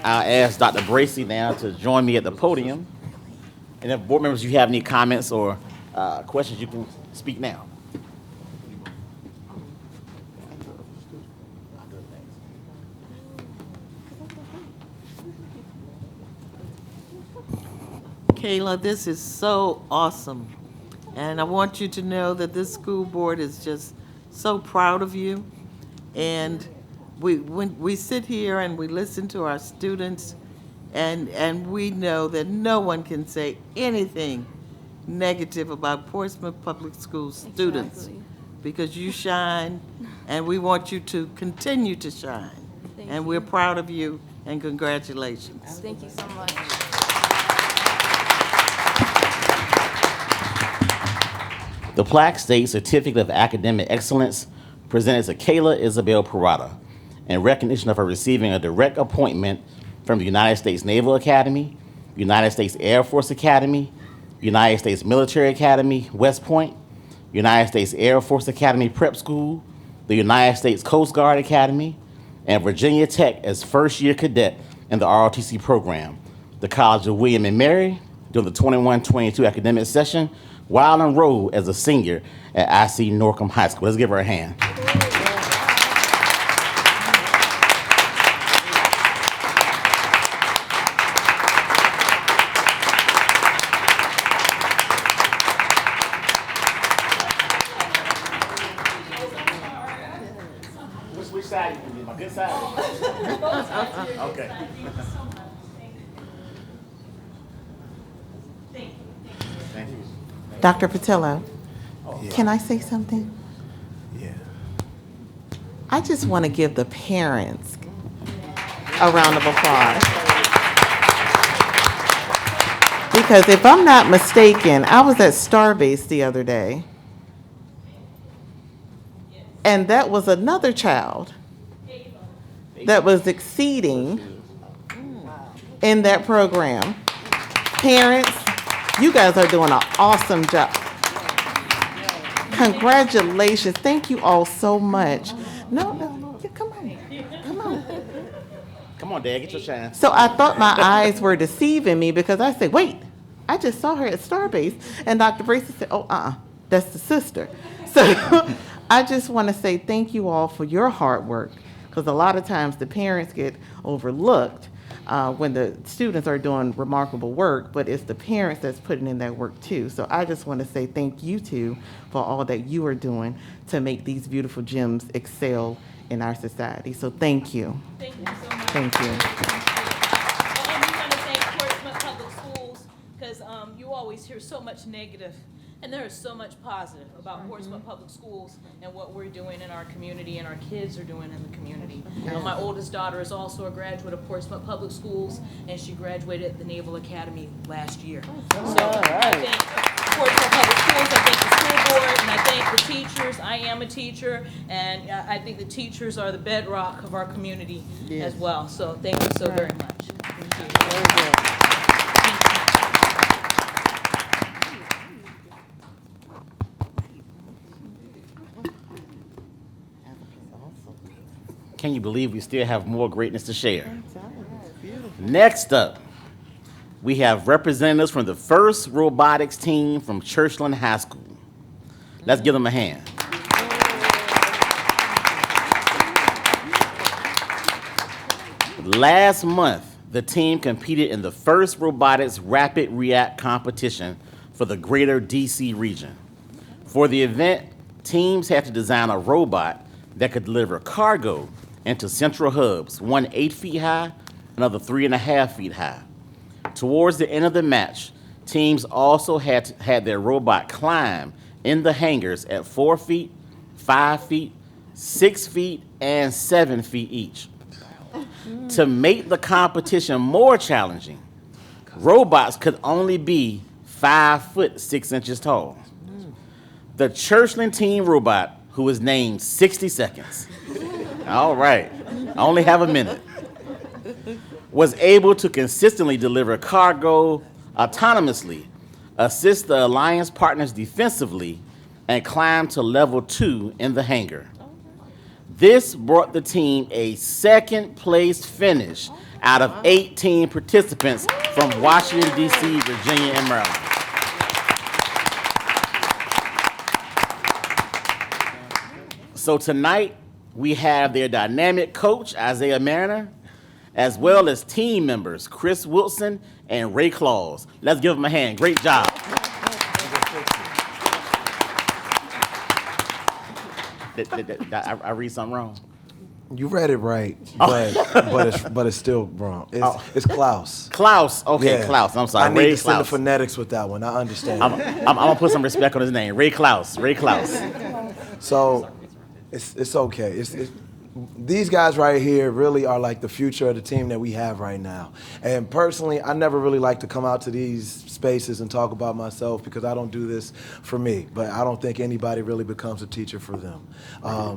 I'll ask Dr. Bracey now to join me at the podium. And if board members, you have any comments or questions, you can speak now. Kayla, this is so awesome. And I want you to know that this school board is just so proud of you. And when we sit here and we listen to our students, and we know that no one can say anything negative about Portsmouth Public Schools students, because you shine, and we want you to continue to shine. And we're proud of you, and congratulations. Thank you so much. The plaque states Certificate of Academic Excellence presented to Kayla Isabel Parada in recognition of her receiving a direct appointment from the United States Naval Academy, United States Air Force Academy, United States Military Academy, West Point, United States Air Force Academy Prep School, the United States Coast Guard Academy, and Virginia Tech as first-year cadet in the ROTC program, the College of William and Mary, during the 21-22 academic session, while enrolled as a senior at IC Norcom High School. Let's give her a hand. Which side you can be? My good side? Okay. Thank you. Dr. Patillo, can I say something? Yeah. I just want to give the parents a round of applause. Because if I'm not mistaken, I was at Starbase the other day, and that was another child that was exceeding in that program. Parents, you guys are doing an awesome job. Congratulations. Thank you all so much. No, yeah, come on. Come on. Come on, Dad, get your shine. So I thought my eyes were deceiving me because I said, wait, I just saw her at Starbase. And Dr. Bracey said, oh, that's the sister. So I just want to say thank you all for your hard work, because a lot of times the parents get overlooked when the students are doing remarkable work, but it's the parents that's putting in that work too. So I just want to say thank you two for all that you are doing to make these beautiful gems excel in our society. So thank you. Thank you so much. Thank you. And we want to thank Portsmouth Public Schools, because you always hear so much negative, and there is so much positive about Portsmouth Public Schools and what we're doing in our community and our kids are doing in the community. My oldest daughter is also a graduate of Portsmouth Public Schools, and she graduated at the Naval Academy last year. So I thank Portsmouth Public Schools, I thank the school board, and I thank the teachers. I am a teacher, and I think the teachers are the bedrock of our community as well. So thank you so very much. Thank you. Very good. Can you believe we still have more greatness to share? Next up, we have representatives from the first robotics team from Churchland High School. Let's give them a hand. Last month, the team competed in the first robotics rapid react competition for the greater DC region. For the event, teams had to design a robot that could deliver cargo into central hubs, one 8 feet high, another 3.5 feet high. Towards the end of the match, teams also had their robot climb in the hangars at 4 feet, 5 feet, 6 feet, and 7 feet each. To make the competition more challenging, robots could only be 5 foot 6 inches tall. The Churchland team robot, who was named 60 Seconds, all right, I only have a minute, was able to consistently deliver cargo autonomously, assist the Alliance partners defensively, and climb to level 2 in the hangar. This brought the team a second-place finish out of 18 participants from Washington, D.C., Virginia, and Maryland. So tonight, we have their dynamic coach, Isaiah Mariner, as well as team members, Chris Wilson and Ray Klaus. Let's give them a hand. Great job. Did I read something wrong? You read it right, but it's still wrong. It's Klaus. Klaus. Okay, Yeah. Klaus. I'm sorry. I need Ray to send the Klaus. phonetics with that one. I understand. I'm gonna put some respect on his name. Ray Klaus. Ray Klaus. So it's okay. These guys right here really are like the future of the team that we have right now. And personally, I never really like to come out to these spaces and talk about myself because I don't do this for me. But I don't think anybody really becomes a teacher for them.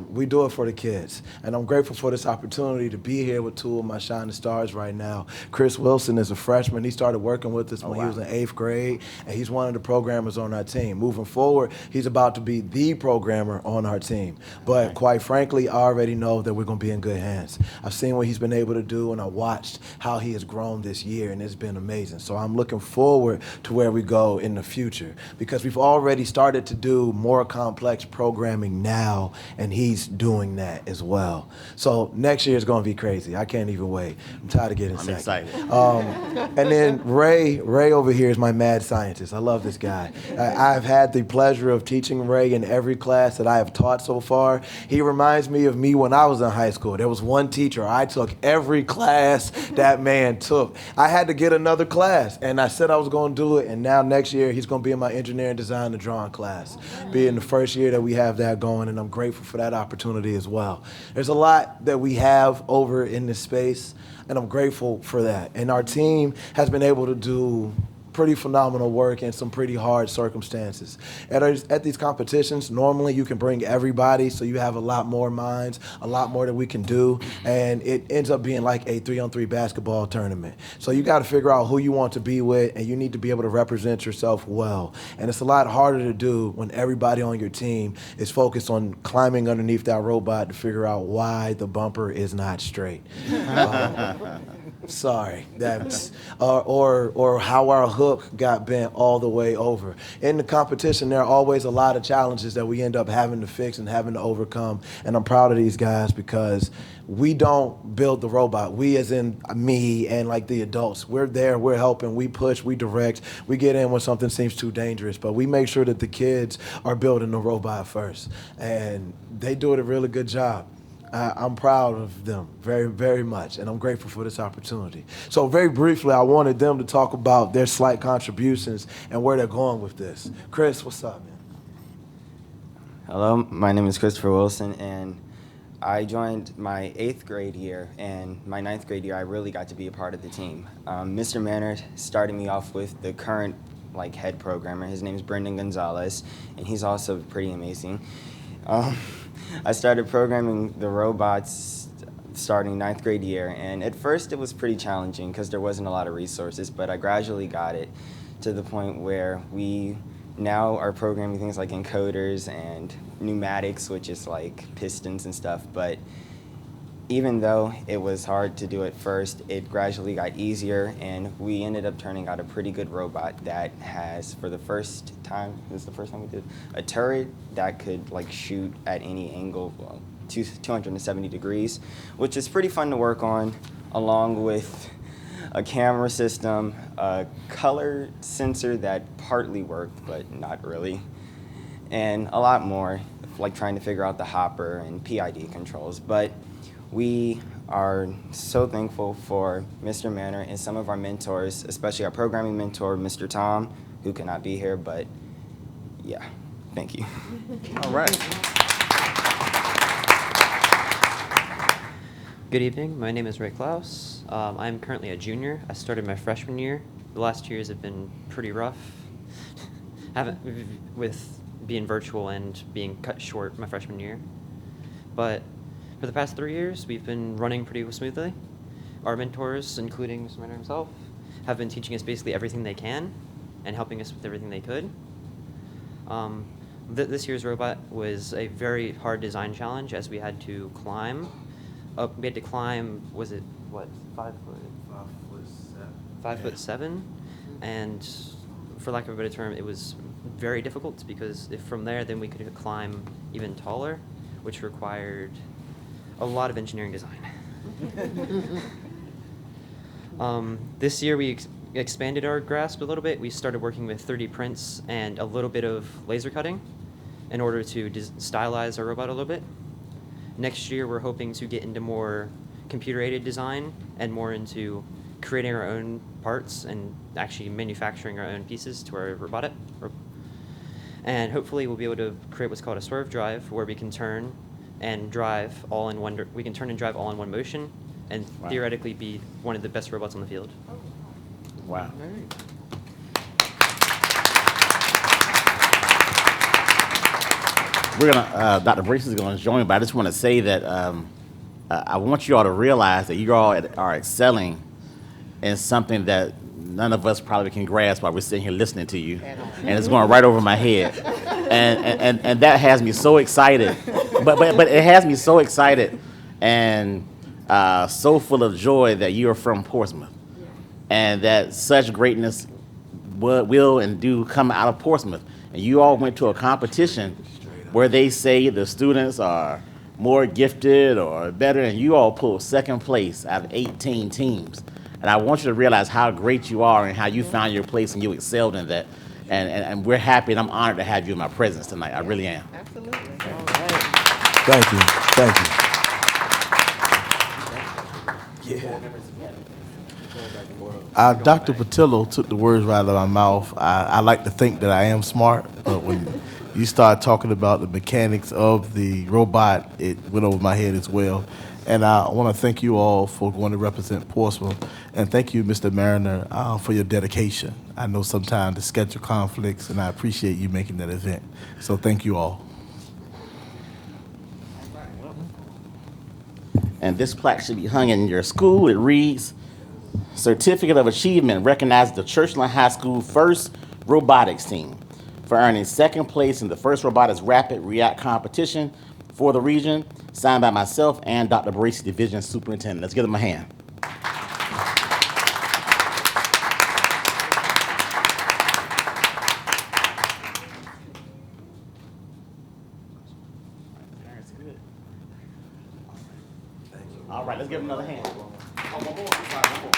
We do it for the kids. And I'm grateful for this opportunity to be here with two of my shining stars right now. Chris Wilson is a freshman. He started working with us when he was in 8th grade. And he's one of the programmers on our team. Moving forward, he's about to be the programmer on our team. But quite frankly, I already know that we're going to be in good hands. I've seen what he's been able to do, and I watched how he has grown this year, and it's been amazing. So I'm looking forward to where we go in the future because we've already started to do more complex programming now, and he's doing that as well. So next year is going to be crazy. I can't even wait. I'm tired of getting sick. excited. And then Ray over here is my mad scientist. I love this guy. I've had the pleasure of teaching Ray in every class that I have taught so far. He reminds me of me when I was in high school. There was one teacher. I took every class that man took. I had to get another class, and I said I was going to do it, and now next year he's going to be in my engineering, design, and drawing class, being the first year that we have that going, and I'm grateful for that opportunity as well. There's a lot that we have over in this space, and I'm grateful for that. And our team has been able to do pretty phenomenal work in some pretty hard circumstances. At these competitions, normally you can bring everybody, so you have a lot more minds, a lot more that we can do, and it ends up being like a 3-on-3 basketball tournament. So you got to figure out who you want to be with, and you need to be able to represent yourself well. And it's a lot harder to do when everybody on your team is focused on climbing underneath that robot to figure out why the bumper is not straight. Sorry, that's or how our hook got bent all the way over. In the competition, there are always a lot of challenges that we end up having to fix and having to overcome. And I'm proud of these guys because we don't build the robot. We, as in me and like the adults, we're there, we're helping, we push, we direct, we get in when something seems too dangerous. But we make sure that the kids are building the robot first, and they do it a really good job. I'm proud of them very, very much, and I'm grateful for this opportunity. So very briefly, I wanted them to talk about their slight contributions and where they're going with this. Chris, what's up, man? Hello, my name is Christopher Wilson, and I joined my 8th grade year, and my 9th grade year, I really got to be a part of the team. Mr. Manor started me off with the current head programmer. His name is Brendan Gonzalez, and he's also pretty amazing. I started programming the robots starting 9th grade year, and at first it was pretty challenging because there wasn't a lot of resources, but I gradually got it to the point where we now are programming things like encoders and pneumatics, which is like pistons and stuff, but even though it was hard to do at first, it gradually got easier, and we ended up turning out a pretty good robot that has, for the first time, this is the first time we did, a turret that could shoot at any angle, 270 degrees, which is pretty fun to work on, along with a camera system, a color sensor that partly worked, but not really, and a lot more, like trying to figure out the hopper and PID controls. But we are so thankful for Mr. Manor and some of our mentors, especially our programming mentor, Mr. Tom, who cannot be here, but yeah, thank you. All right. Good evening. My name is Klaus. I'm currently a junior. I started my freshman year. The last 2 years have been pretty rough. With being virtual and being cut short my freshman year. But for the past 3 years, we've been running pretty smoothly. Our mentors, including Mr. Mentor himself, have been teaching us basically everything they can and helping us with everything they could. This year's robot was a very hard design challenge as we had to climb. We had to climb, was it, what, 5 foot? 5'7", and for lack of a better term, it was very difficult because if from there, then we could climb even taller, which required a lot of engineering design. This year, we expanded our grasp a little bit. We started working with 3D prints and a little bit of laser cutting in order to stylize our robot a little bit. Next year, we're hoping to get into more computer-aided design and more into creating our own parts and actually manufacturing our own pieces to our robotic. And hopefully, we'll be able to create what's called a swerve drive, where we can turn and drive all in one. We can turn and drive all in one motion, and theoretically be one of the best robots on the field. Wow. We're gonna, Dr. Brace is gonna join me, but I just wanna say that I want you all to realize that you all are excelling in something that none of us probably can grasp while we're sitting here listening to you. And it's going right over my head. And that has me so excited. But it has me so excited and so full of joy that you are from Portsmouth. And that such greatness will and do come out of Portsmouth. And you all went to a competition where they say the students are more gifted or better, and you all pulled second place out of 18 teams. And I want you to realize how great you are and how you found your place and you excelled in that. And we're happy and I'm honored to have you in my presence tonight. I really am. Absolutely. Thank you. Thank you. Dr. Patillo took the words right out of my mouth. I like to think that I am smart, but when you start talking about the mechanics of the robot, it went over my head as well. And I want to thank you all for going to represent Portsmouth. And thank you, Mr. Mariner, for your dedication. I know sometimes the schedule conflicts, and I appreciate you making that event. So thank you all. And this plaque should be hung in your school. It reads, Certificate of Achievement recognizes the Churchland High School first robotics team for earning second place in the first robotics rapid react competition for the region, signed by myself and Dr. Bracy, Division Superintendent. Let's give them a hand. All right, let's give them another hand. One more. Sorry, one more.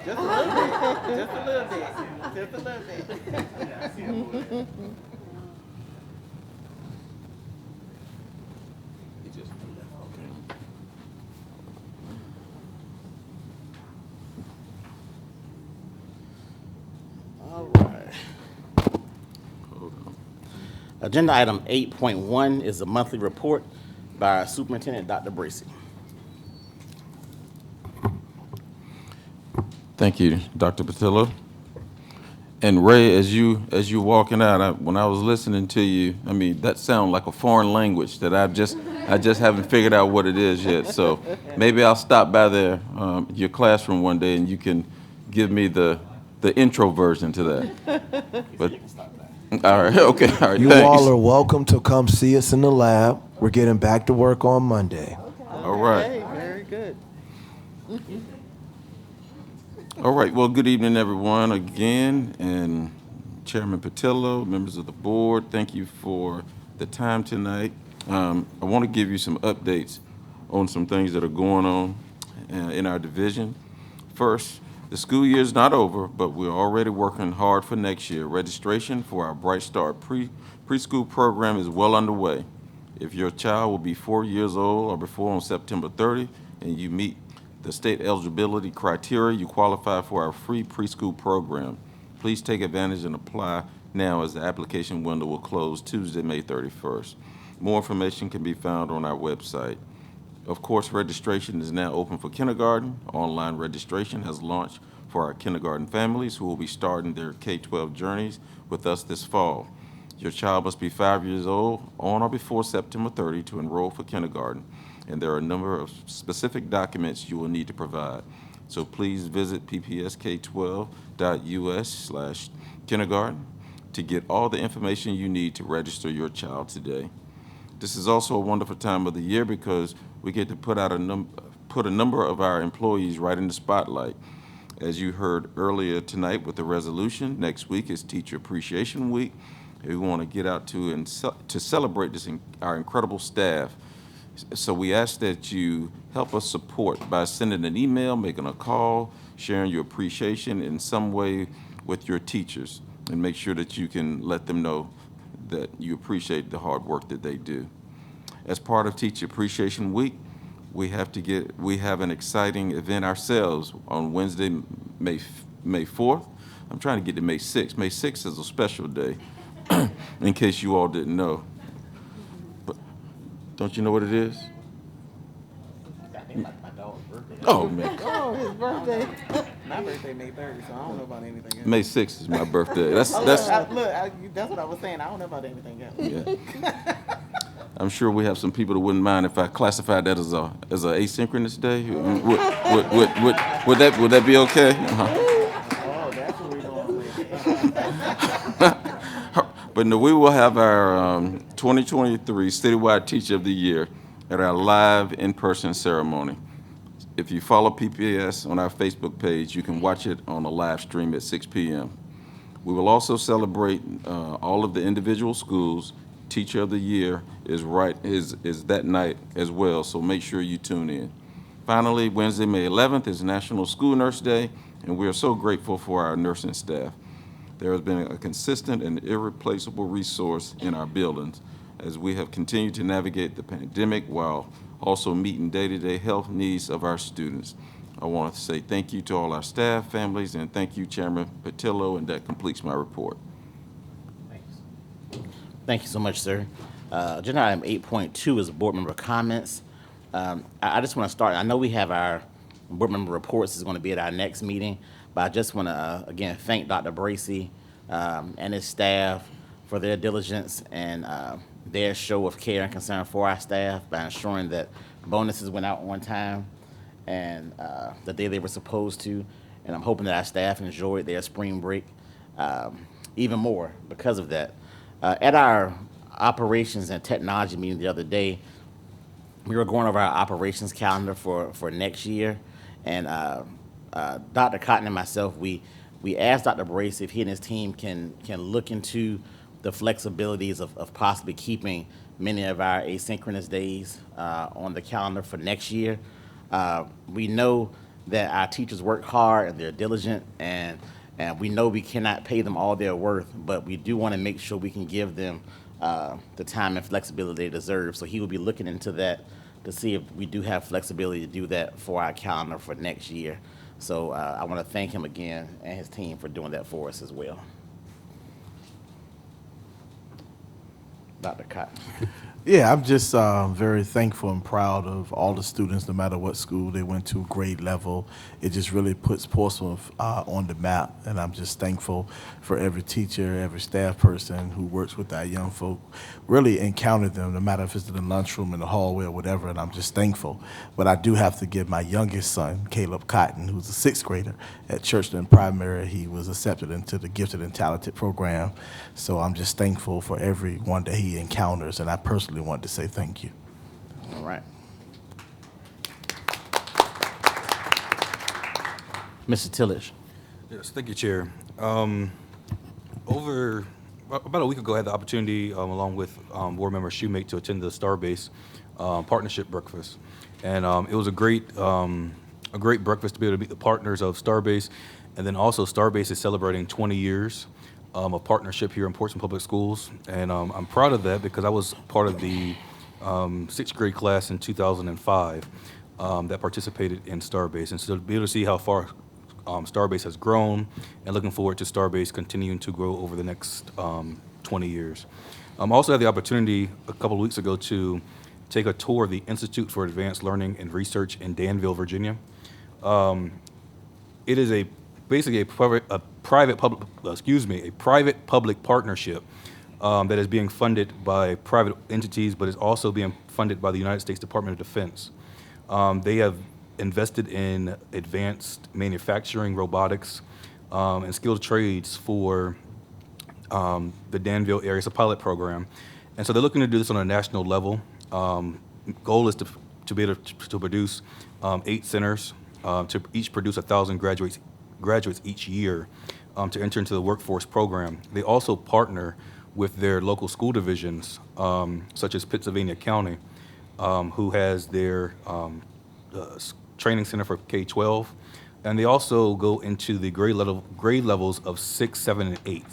Just a little bit. Just a little bit. Just a little bit. All right. Agenda item 8.1 is a monthly report by our Superintendent, Dr. Bracy. Thank you, Dr. Patillo. And Ray, as you walking out, when I was listening to you, I mean, that sounded like a foreign language that I just haven't figured out what it is yet. So maybe I'll stop by there, your classroom one day, and you can give me the intro version to that. But all right, okay, all right. You thanks. all are welcome to come see us in the lab. We're getting back to work on Monday. All right. Okay, very good. All right, well, good evening, everyone, again, and Chairman Patillo, members of the board, thank you for the time tonight. I want to give you some updates on some things that are going on in our division. First, the school year is not over, but we're already working hard for next year. Registration for our Bright Start preschool program is well underway. If your child will be 4 years old or before on September 30, and you meet the state eligibility criteria, you qualify for our free preschool program. Please take advantage and apply now as the application window will close Tuesday, May 31st. More information can be found on our website. Of course, registration is now open for kindergarten. Online registration has launched for our kindergarten families who will be starting their K-12 journeys with us this fall. Your child must be 5 years old on or before September 30 to enroll for kindergarten, and there are a number of specific documents you will need to provide. So please visit ppsk12.us/kindergarten to get all the information you need to register your child today. This is also a wonderful time of the year because we get to put a number of our employees right in the spotlight. As you heard earlier tonight with the resolution, next week is Teacher Appreciation Week. We want to get out to celebrate our incredible staff. So we ask that you help us support by sending an email, making a call, sharing your appreciation in some way with your teachers, and make sure that you can let them know that you appreciate the hard work that they do. As part of Teacher Appreciation Week, we have an exciting event ourselves on Wednesday, May 4th. I'm trying to get to May 6th. May 6th is a special day, in case you all didn't know. But don't you know what it is? My dog's birthday. Oh, man. Oh, his birthday. My birthday May 3rd, so I don't know about anything else. May 6th is my birthday. That's that's what I was saying. I don't know about anything else. Yeah. I'm sure we have some people that wouldn't mind if I classified that as a asynchronous day. Would that be okay? Uh-huh. Oh, that's what we're going with. But no, we will have our 2023 Citywide Teacher of the Year at our live in-person ceremony. If you follow PPS on our Facebook page, you can watch it on a live stream at 6 p.m. We will also celebrate all of the individual schools. Teacher of the Year is that night as well, so make sure you tune in. Finally, Wednesday, May 11th is National School Nurse Day, and we are so grateful for our nursing staff. There has been a consistent and irreplaceable resource in our buildings as we have continued to navigate the pandemic while also meeting day-to-day health needs of our students. I want to say thank you to all our staff, families, and thank you, Chairman Patillo, and that completes my report. Thank you so much, sir. Agenda item 8.2 is board member comments. I just want to start. I know we have our board member reports is going to be at our next meeting, but I just want to, again, thank Dr. Bracy and his staff for their diligence and their show of care and concern for our staff by ensuring that bonuses went out on time and the day they were supposed to. And I'm hoping that our staff enjoyed their spring break even more because of that. At our operations and technology meeting the other day, we were going over our operations calendar for next year, and Dr. Cotton and myself, we asked Dr. Brace if he and his team can look into the flexibilities of possibly keeping many of our asynchronous days on the calendar for next year. We know that our teachers work hard and they're diligent, and we know we cannot pay them all their worth, but we do want to make sure we can give them the time and flexibility they deserve. So he will be looking into that to see if we do have flexibility to do that for our calendar for next year. So I want to thank him again and his team for doing that for us as well. Dr. Cotton. Yeah, I'm just very thankful and proud of all the students, no matter what school they went to, grade level. It just really puts Portsmouth on the map, and I'm just thankful for every teacher, every staff person who works with our young folk. Really encountered them, no matter if it's in the lunchroom, in the hallway, or whatever, and I'm just thankful. But I do have to give my youngest son, Caleb Cotton, who's a sixth grader at Churchland Primary. He was accepted into the Gifted and Talented program, so I'm just thankful for everyone that he encounters, and I personally want to say thank you. All right. Mr. Tillage. Yes, thank you, Chair. Over about a week ago, I had the opportunity, along with Board Member Shoemake, to attend the Starbase Partnership Breakfast, and it was a great breakfast to be able to meet the partners of Starbase, and then also Starbase is celebrating 20 years of partnership here in Portsmouth Public Schools, and I'm proud of that because I was part of the sixth grade class in 2005. that participated in Starbase. And so to be able to see how far Starbase has grown, and looking forward to Starbase continuing to grow over the next 20 years. I also had the opportunity a couple of weeks ago to take a tour of the Institute for Advanced Learning and Research in Danville, Virginia. It is basically a private public partnership that is being funded by private entities, but is also being funded by the United States Department of Defense. They have invested in advanced manufacturing, robotics, and skilled trades for the Danville area. It's a pilot program. And so they're looking to do this on a national level. Goal is to be able to produce 8 centers, to each produce 1,000 graduates each year to enter into the workforce program. They also partner with their local school divisions, such as Pittsylvania County, who has their training center for K-12. And they also go into the grade levels of 6, 7, and 8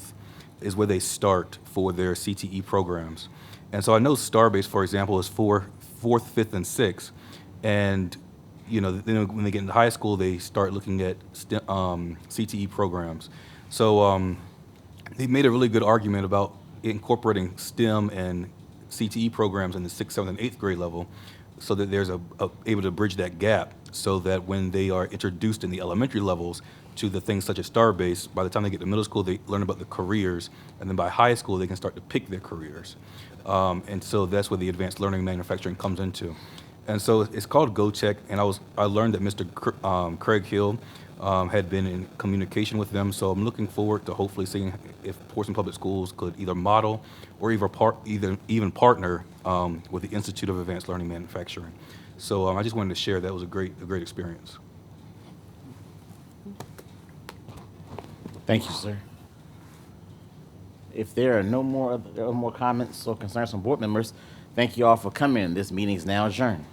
is where they start for their CTE programs. And so I know Starbase, for example, is 4th, 5th, and 6th. And then when they get into high school, they start looking at CTE programs. So they made a really good argument about incorporating STEM and CTE programs in the 6th, 7th, and 8th grade level, so that there's able to bridge that gap, so that when they are introduced in the elementary levels to the things such as Starbase, by the time they get to middle school, they learn about the careers, and then by high school, they can start to pick their careers. And so that's where the advanced learning manufacturing comes into. And so it's called GoTech, and I learned that Mr. Craig Hill had been in communication with them, so I'm looking forward to hopefully seeing if Portsmouth Public Schools could either model or even partner with the Institute of Advanced Learning Manufacturing. So I just wanted to share that was a great experience. Thank you, sir. If there are no more comments or concerns from board members, thank you all for coming. This meeting is now adjourned.